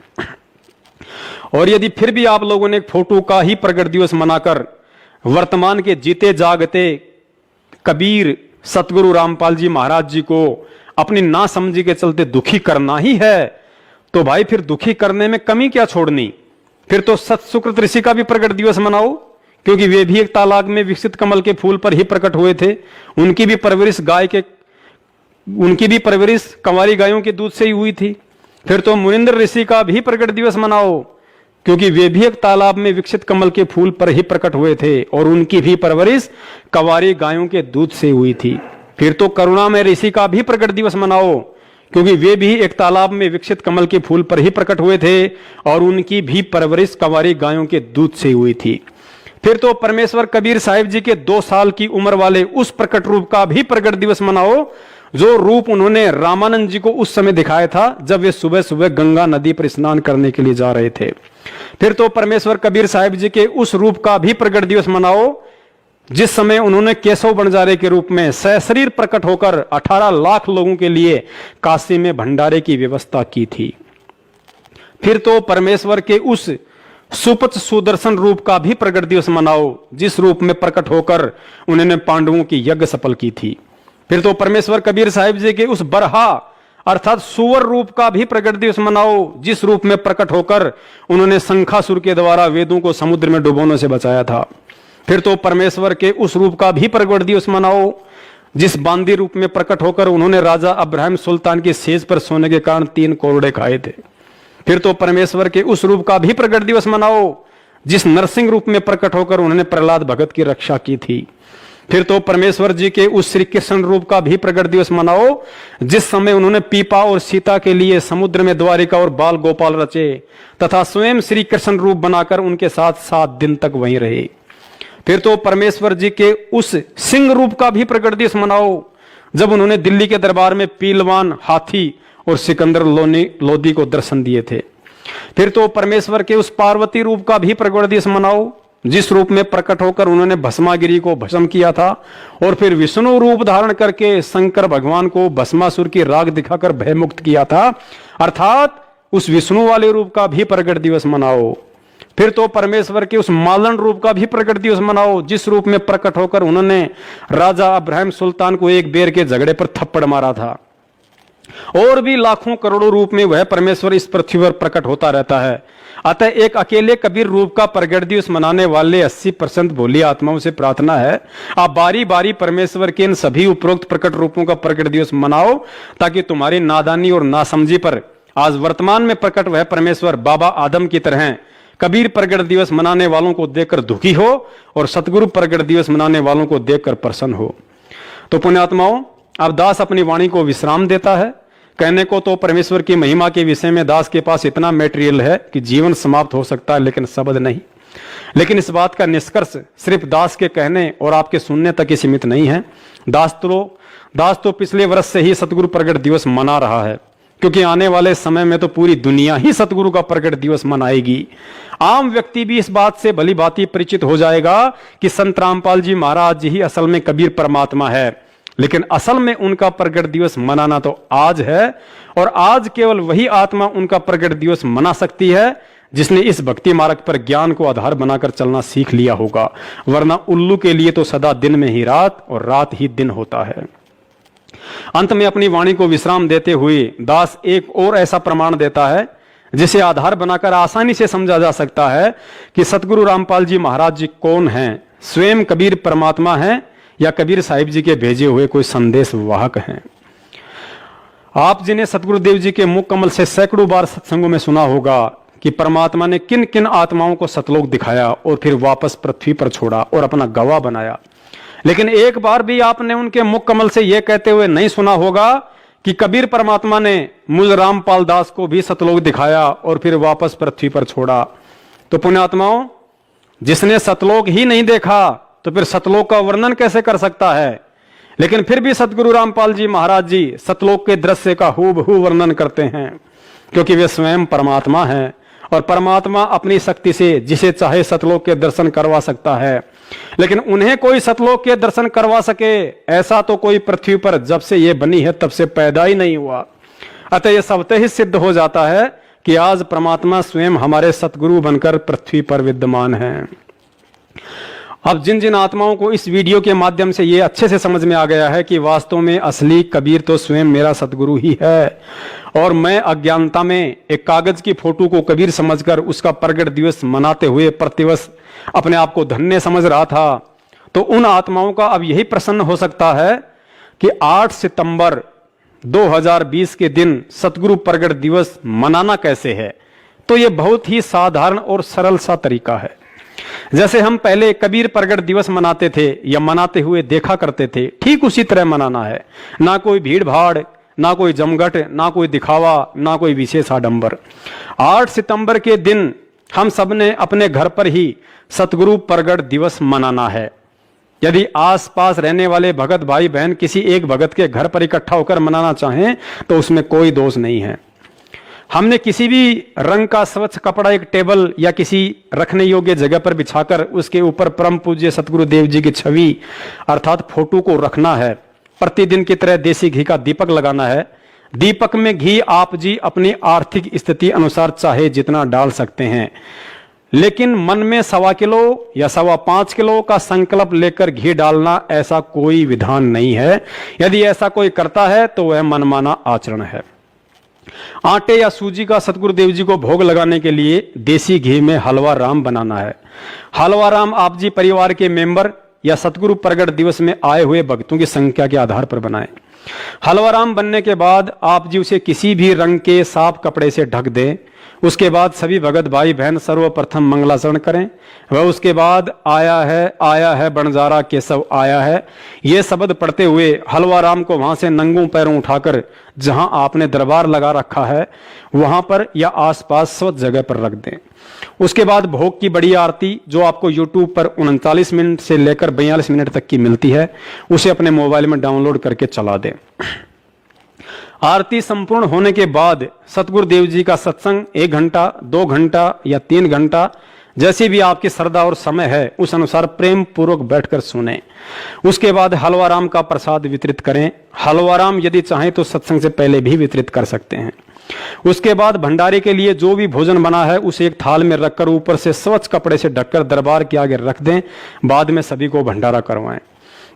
और यदि फिर भी आप लोगों ने फोटो का ही प्रकट दिवस मनाकर वर्तमान के जीते जागते कबीर सतगुरु रामपाल जी महाराज जी को अपनी नासमझी के चलते दुखी करना ही है, तो भाई फिर दुखी करने में कमी क्या छोड़नी? फिर तो सतसुकृत ऋषि का भी प्रकट दिवस मनाओ, क्योंकि वे भी एक तालाब में विकसित कमल के फूल पर ही प्रकट हुए थे। उनकी भी परवरिश कंवारी गायों के दूध से ही हुई थी। फिर तो मुनिंद्र ऋषि का भी प्रकट दिवस मनाओ, क्योंकि वे भी एक तालाब में विकसित कमल के फूल पर ही प्रकट हुए थे और उनकी भी परवरिश कंवारी गायों के दूध से हुई थी। फिर तो करुणा में ऋषि का भी प्रकट दिवस मनाओ, क्योंकि वे भी एक तालाब में विकसित कमल के फूल पर ही प्रकट हुए थे और उनकी भी परवरिश कंवारी गायों के दूध से हुई थी। फिर तो परमेश्वर कबीर साहिब जी के 2 साल की उम्र वाले उस प्रकट रूप का भी प्रकट दिवस मनाओ, जो रूप उन्होंने रामानंद जी को उस समय दिखाया था जब वे सुबह सुबह गंगा नदी पर स्नान करने के लिए जा रहे थे। फिर तो परमेश्वर कबीर साहिब जी के उस रूप का भी प्रकट दिवस मनाओ जिस समय उन्होंने केशव बंजारे के रूप में सशरीर प्रकट होकर 18 लाख लोगों के लिए काशी में भंडारे की व्यवस्था की थी। फिर तो परमेश्वर के उस सुपच सुदर्शन रूप का भी प्रकट दिवस मनाओ जिस रूप में प्रकट होकर उन्होंने पांडवों की यज्ञ सफल की थी। फिर तो परमेश्वर कबीर साहिब जी के उस बरहा अर्थात सुवर रूप का भी प्रकट दिवस मनाओ जिस रूप में प्रकट होकर उन्होंने शंखासुर के द्वारा वेदों को समुद्र में डुबोने से बचाया था। फिर तो परमेश्वर के उस रूप का भी प्रकट दिवस मनाओ जिस बांदी रूप में प्रकट होकर उन्होंने राजा अब्राहिम सुल्तान की सेज पर सोने के कारण 3 कोरड़े खाए थे। फिर तो परमेश्वर के उस रूप का भी प्रकट दिवस मनाओ जिस नरसिंह रूप में प्रकट होकर उन्होंने प्रहलाद भगत की रक्षा की थी। फिर तो परमेश्वर जी के उस श्री कृष्ण रूप का भी प्रकट दिवस मनाओ जिस समय उन्होंने पीपा और सीता के लिए समुद्र में द्वारिका और बाल गोपाल रचे तथा स्वयं श्री कृष्ण रूप बनाकर उनके साथ 7 दिन तक वहीं रहे। फिर तो परमेश्वर जी के उस सिंह रूप का भी प्रकट दिवस मनाओ जब उन्होंने दिल्ली के दरबार में पीलवान हाथी और सिकंदर लोदी को दर्शन दिए थे। फिर तो परमेश्वर के उस पार्वती रूप का भी प्रकट दिवस मनाओ जिस रूप में प्रकट होकर उन्होंने भस्मागिरी को भस्म किया था और फिर विष्णु रूप धारण करके शंकर भगवान को भस्मासुर की राग दिखाकर भयमुक्त किया था, अर्थात उस विष्णु वाले रूप का भी प्रकट दिवस मनाओ। फिर तो परमेश्वर के उस मालन रूप का भी प्रकट दिवस मनाओ जिस रूप में प्रकट होकर उन्होंने राजा अब्राहिम सुल्तान को एक बेर के झगड़े पर थप्पड़ मारा था। और भी लाखों करोड़ों रूप में वह परमेश्वर इस पृथ्वी पर प्रकट होता रहता है। अतः एक अकेले कबीर रूप का प्रकट दिवस मनाने वाले 80% भोली आत्माओं से प्रार्थना है, आप बारी बारी परमेश्वर के इन सभी उपरोक्त प्रकट रूपों का प्रकट दिवस मनाओ ताकि तुम्हारी नादानी और नासमझी पर आज वर्तमान में प्रकट वह परमेश्वर बाबा आदम की तरह कबीर प्रकट दिवस मनाने वालों को देखकर दुखी हो और सतगुरु प्रकट दिवस मनाने वालों को देखकर प्रसन्न हो। तो पुण्यात्माओं, अब दास अपनी वाणी को विश्राम देता है। कहने को तो परमेश्वर की महिमा के विषय में दास के पास इतना मेटेरियल है कि जीवन समाप्त हो सकता है, लेकिन शब्द नहीं। लेकिन इस बात का निष्कर्ष सिर्फ दास के कहने और आपके सुनने तक ही सीमित नहीं है। दास तो पिछले वर्ष से ही सतगुरु प्रकट दिवस मना रहा है, क्योंकि आने वाले समय में तो पूरी दुनिया ही सतगुरु का प्रकट दिवस मनाएगी। आम व्यक्ति भी इस बात से भली भांति परिचित हो जाएगा कि संत रामपाल जी महाराज जी ही असल में कबीर परमात्मा है, लेकिन असल में उनका प्रकट दिवस मनाना तो आज है और आज केवल वही आत्मा उनका प्रकट दिवस मना सकती है जिसने इस भक्ति मार्ग पर ज्ञान को आधार बनाकर चलना सीख लिया होगा, वरना उल्लू के लिए तो सदा दिन में ही रात और रात ही दिन होता है। अंत में अपनी वाणी को विश्राम देते हुए दास एक और ऐसा प्रमाण देता है जिसे आधार बनाकर आसानी से समझा जा सकता है कि सतगुरु रामपाल जी महाराज जी कौन हैं, स्वयं कबीर परमात्मा हैं या कबीर साहिब जी के भेजे हुए कोई संदेश वाहक हैं। आप जिन्हें सतगुरुदेव जी के मुख कमल से सैकड़ों बार सत्संगों में सुना होगा कि परमात्मा ने किन किन आत्माओं को सतलोक दिखाया और फिर वापस पृथ्वी पर छोड़ा और अपना गवाह बनाया, लेकिन एक बार भी आपने उनके मुख कमल से यह कहते हुए नहीं सुना होगा कि कबीर परमात्मा ने मुझ रामपाल दास को भी सतलोक दिखाया और फिर वापस पृथ्वी पर छोड़ा। तो पुण्यात्माओं, जिसने सतलोक ही नहीं देखा तो फिर सतलोक का वर्णन कैसे कर सकता है? लेकिन फिर भी सतगुरु रामपाल जी महाराज जी सतलोक के दृश्य का हूबहू वर्णन करते हैं, क्योंकि वे स्वयं परमात्मा हैं और परमात्मा अपनी शक्ति से जिसे चाहे सतलोक के दर्शन करवा सकता है। लेकिन उन्हें कोई सतलोक के दर्शन करवा सके ऐसा तो कोई पृथ्वी पर जब से ये बनी है तब से पैदा ही नहीं हुआ। अतः यह स्वतः ही सिद्ध हो जाता है कि आज परमात्मा स्वयं हमारे सतगुरु बनकर पृथ्वी पर विद्यमान हैं। अब जिन जिन आत्माओं को इस वीडियो के माध्यम से ये अच्छे से समझ में आ गया है कि वास्तव में असली कबीर तो स्वयं मेरा सतगुरु ही है और मैं अज्ञानता में एक कागज की फोटो को कबीर समझकर उसका प्रगट दिवस मनाते हुए प्रतिवर्ष अपने आप को धन्य समझ रहा था, तो उन आत्माओं का अब यही प्रश्न हो सकता है कि 8 सितंबर 2020 के दिन सतगुरु प्रगट दिवस मनाना कैसे है। तो यह बहुत ही साधारण और सरल सा तरीका है। जैसे हम पहले कबीर प्रगट दिवस मनाते थे या मनाते हुए देखा करते थे, ठीक उसी तरह मनाना है। ना कोई भीड़ भाड़, ना कोई जमघट, ना कोई दिखावा, ना कोई विशेष आडंबर। 8 सितंबर के दिन हम सब ने अपने घर पर ही सतगुरु प्रगट दिवस मनाना है। यदि आसपास रहने वाले भगत भाई बहन किसी एक भगत के घर पर इकट्ठा होकर मनाना चाहें तो उसमें कोई दोष नहीं है। हमने किसी भी रंग का स्वच्छ कपड़ा एक टेबल या किसी रखने योग्य जगह पर बिछाकर उसके ऊपर परम पूज्य सतगुरु देव जी की छवि अर्थात फोटो को रखना है। प्रतिदिन की तरह देसी घी का दीपक लगाना है। दीपक में घी आप जी अपनी आर्थिक स्थिति अनुसार चाहे जितना डाल सकते हैं, लेकिन मन में 1.25 किलो या 5.25 किलो का संकल्प लेकर घी डालना ऐसा कोई विधान नहीं है। यदि ऐसा कोई करता है तो वह मनमाना आचरण है। आटे या सूजी का सतगुरुदेव जी को भोग लगाने के लिए देसी घी में हलवा राम बनाना है। हलवा राम आप जी परिवार के मेंबर या सतगुरु प्रगट दिवस में आए हुए भक्तों की संख्या के आधार पर बनाएं। हलवा राम बनने के बाद आप जी उसे किसी भी रंग के साफ कपड़े से ढक दें। उसके बाद सभी भगत भाई बहन सर्वप्रथम मंगलाचरण करें। वह उसके बाद आया है बंजारा केशव आया है, ये शब्द पढ़ते हुए हलवा राम को वहां से नंगों पैरों उठाकर जहां आपने दरबार लगा रखा है वहां पर या आसपास स्वच्छ जगह पर रख दें। उसके बाद भोग की बड़ी आरती जो आपको YouTube पर 39 मिनट से लेकर 42 मिनट तक की मिलती है, उसे अपने मोबाइल में डाउनलोड करके चला दें। आरती संपूर्ण होने के बाद सतगुरु देव जी का सत्संग 1 घंटा, 2 घंटा या 3 घंटा जैसी भी आपकी श्रद्धा और समय है उस अनुसार प्रेम पूर्वक बैठकर सुने। उसके बाद हलवा राम का प्रसाद वितरित करें। हलवा राम यदि चाहें तो सत्संग से पहले भी वितरित कर सकते हैं। उसके बाद भंडारे के लिए जो भी भोजन बना है उसे एक थाल में रखकर ऊपर से स्वच्छ कपड़े से ढककर दरबार के आगे रख दें। बाद में सभी को भंडारा करवाएं।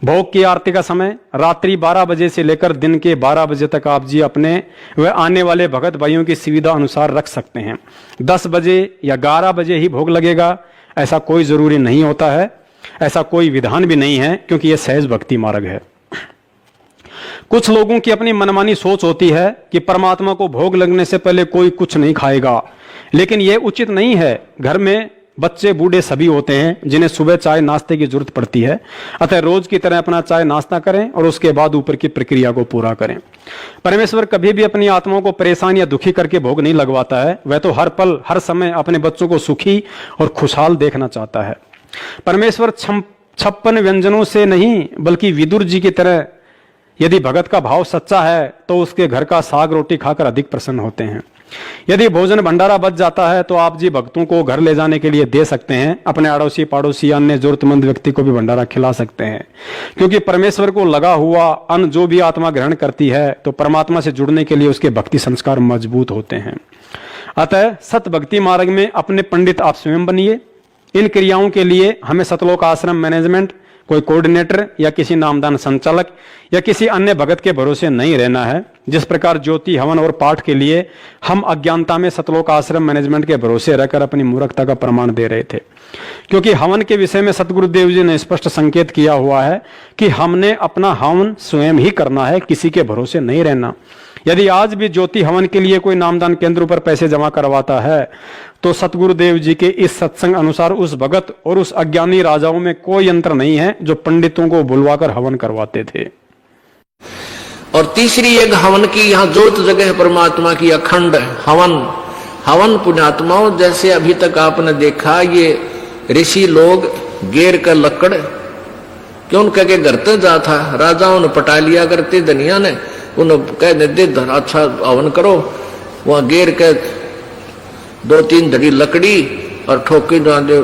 भोग की आरती का समय रात्रि 12 बजे से लेकर दिन के 12 बजे तक आप जी अपने व आने वाले भगत भाइयों की सुविधा अनुसार रख सकते हैं। 10 बजे या 11 बजे ही भोग लगेगा ऐसा कोई जरूरी नहीं होता है, ऐसा कोई विधान भी नहीं है, क्योंकि यह सहज भक्ति मार्ग है। कुछ लोगों की अपनी मनमानी सोच होती है कि परमात्मा को भोग लगने से पहले कोई कुछ नहीं खाएगा, लेकिन यह उचित नहीं है। घर में बच्चे बूढ़े सभी होते हैं जिन्हें सुबह चाय नाश्ते की जरूरत पड़ती है। अतः रोज की तरह अपना चाय नाश्ता करें और उसके बाद ऊपर की प्रक्रिया को पूरा करें। परमेश्वर कभी भी अपनी आत्माओं को परेशान या दुखी करके भोग नहीं लगवाता है। वह तो हर पल हर समय अपने बच्चों को सुखी और खुशहाल देखना चाहता है। परमेश्वर 56 व्यंजनों से नहीं बल्कि विदुर जी की तरह यदि भगत का भाव सच्चा है तो उसके घर का साग रोटी खाकर अधिक प्रसन्न होते हैं। यदि भोजन भंडारा बच जाता है तो आप जी भक्तों को घर ले जाने के लिए दे सकते हैं। अपने अड़ोसी पड़ोसी अन्य जरूरतमंद व्यक्ति को भी भंडारा खिला सकते हैं, क्योंकि परमेश्वर को लगा हुआ अन्न जो भी आत्मा ग्रहण करती है तो परमात्मा से जुड़ने के लिए उसके भक्ति संस्कार मजबूत होते हैं। अतः सत भक्ति मार्ग में अपने पंडित आप स्वयं बनिए। इन क्रियाओं के लिए हमें सतलोक आश्रम मैनेजमेंट कोई कोऑर्डिनेटर या किसी नामदान संचालक या किसी अन्य भगत के भरोसे नहीं रहना है। जिस प्रकार ज्योति, हवन और पाठ के लिए हम अज्ञानता में सतलोक आश्रम मैनेजमेंट के भरोसे रहकर अपनी मूर्खता का प्रमाण दे रहे थे, क्योंकि हवन के विषय में सतगुरुदेव जी ने स्पष्ट संकेत किया हुआ है कि हमने अपना हवन स्वयं ही करना है, किसी के भरोसे नहीं रहना। यदि आज भी ज्योति हवन के लिए कोई नामदान केंद्र पर पैसे जमा करवाता है तो सतगुरुदेव जी के इस सत्संग अनुसार उस भगत और उस अज्ञानी राजाओं में कोई यंत्र नहीं है जो पंडितों को बुलवाकर हवन करवाते थे। और तीसरी एक हवन की यहाँ जोत जगह है परमात्मा की अखंड हवन। हवन पुण्यात्माओं, जैसे अभी तक आपने देखा ये ऋषि लोग गेर कर लकड़ क्यों उनके के घर तक जा था, राजाओं ने पटा लिया करते, धनिया ने उन्हें कह दे अच्छा हवन करो, वहां गेर के 2-3 धड़ी लकड़ी और ठोकी दे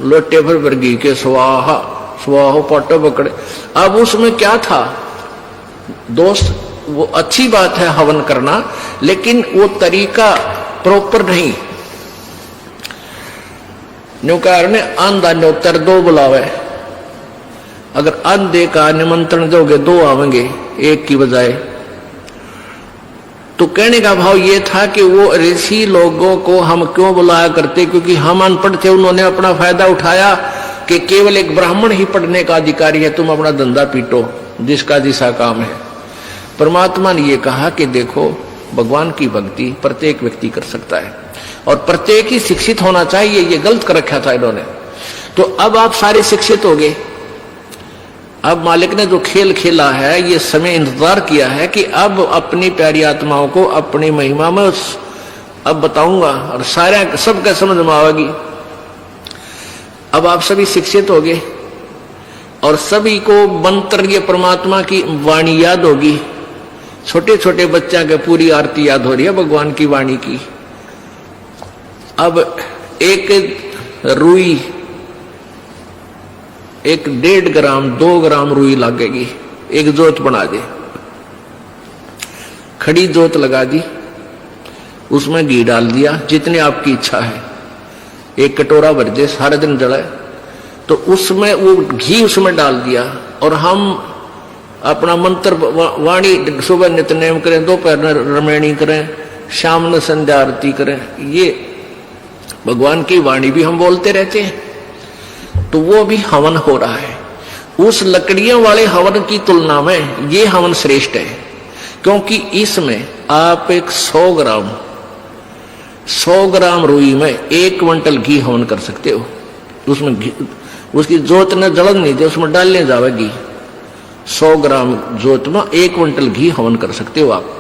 लोटे भर घी के स्वाहा स्वाहो पाटो पकड़े। अब उसमें क्या था दोस्त, वो अच्छी बात है हवन करना, लेकिन वो तरीका प्रॉपर नहीं। न्यूकार ने आंधा न्योतर 2 बुलावे, अगर आंधे का निमंत्रण दोगे 2 आवेंगे एक की बजाय। तो कहने का भाव ये था कि वो ऋषि लोगों को हम क्यों बुलाया करते, क्योंकि हम अनपढ़ थे, उन्होंने अपना फायदा उठाया कि केवल एक ब्राह्मण ही पढ़ने का अधिकारी है, तुम अपना धंधा पीटो, जिसका जिसा काम है। परमात्मा ने ये कहा कि देखो भगवान की भक्ति प्रत्येक व्यक्ति कर सकता है और प्रत्येक ही शिक्षित होना चाहिए, ये गलत कर रखा था इन्होंने। तो अब आप सारे शिक्षित हो गए। अब मालिक ने जो खेल खेला है, ये समय इंतजार किया है कि अब अपनी प्यारी आत्माओं को अपनी महिमा में अब बताऊंगा और सारे सबका समझ में आएगी। अब आप सभी शिक्षित हो गए और सभी को मंत्र ये परमात्मा की वाणी याद होगी। छोटे छोटे बच्चा के पूरी आरती याद हो रही है भगवान की वाणी की। अब एक रुई, 1.5 ग्राम 2 ग्राम रुई लगेगी, एक जोत बना दे, खड़ी जोत लगा दी, उसमें घी डाल दिया जितनी आपकी इच्छा है, 1 कटोरा भर दे, सारा दिन जलाए। तो उसमें वो घी उसमें डाल दिया और हम अपना मंत्र वाणी सुबह नित्यनेम करें, दोपहर रमैणी करें, शाम में संध्या आरती करें, ये भगवान की वाणी भी हम बोलते रहते हैं। तो वो भी हवन हो रहा है। उस लकड़ियों वाले हवन की तुलना में ये हवन श्रेष्ठ है, क्योंकि इसमें आप एक 100 ग्राम रुई में 1 क्विंटल घी हवन कर सकते हो। उसमें उसकी जोत न जलन नहीं दे, उसमें डालने जाएगी। 100 ग्राम जोत में 1 क्विंटल घी हवन कर सकते हो आप।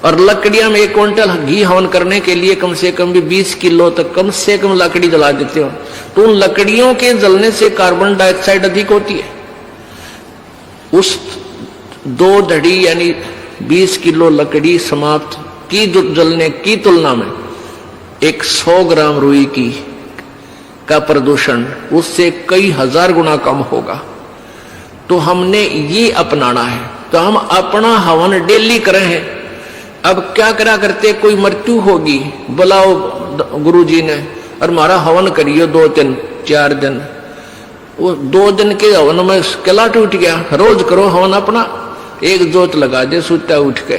और लकड़ियां में 1 क्विंटल घी हवन करने के लिए कम से कम भी 20 किलो तक कम से कम लकड़ी जला देते हो। तो उन लकड़ियों के जलने से कार्बन डाइऑक्साइड अधिक होती है। उस 2 धड़ी यानी 20 किलो लकड़ी समाप्त की जलने की तुलना में एक 100 ग्राम रुई की का प्रदूषण उससे कई हजार गुना कम होगा। तो हमने ये अपनाना है। तो हम अपना हवन डेली करें हैं। अब क्या करा करते, कोई मृत्यु होगी, बुलाओ गुरुजी ने और हमारा हवन करियो 2 दिन 4 दिन। वो 2 दिन के हवन में किला टूट गया। रोज करो हवन अपना, एक जोत लगा दे, सुता उठ के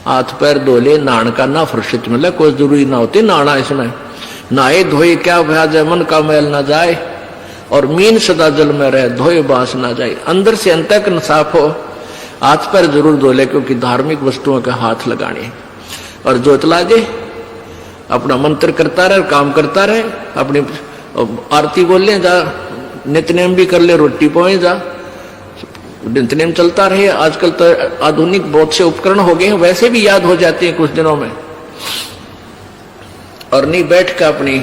हाथ पैर धो ले, नहाने का ना फुर्सत मिले, कोई जरूरी ना होती नहाना। इसमें नहाए धोए क्या भ्याज है, मन का मैल ना जाए और मीन सदा जल में रहे, धोए बास ना जाए। अंदर से अंत तक साफ हो, हाथ पैर जरूर धो ले, क्योंकि धार्मिक वस्तुओं के हाथ लगाने। और जोत ला दे, अपना मंत्र करता रहे, काम करता रहे, अपनी आरती बोल ले, जा नित्यनेम भी कर ले, रोटी पहुंच जा, नित्यनेम चलता रहे। आजकल तो आधुनिक बहुत से उपकरण हो गए हैं, वैसे भी याद हो जाते हैं कुछ दिनों में। और नहीं बैठ कर अपनी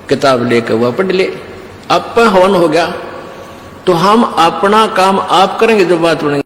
किताब लेकर वह पढ़ ले। अब हवन हो गया तो हम अपना काम आप करेंगे, जो बात बनेंगे।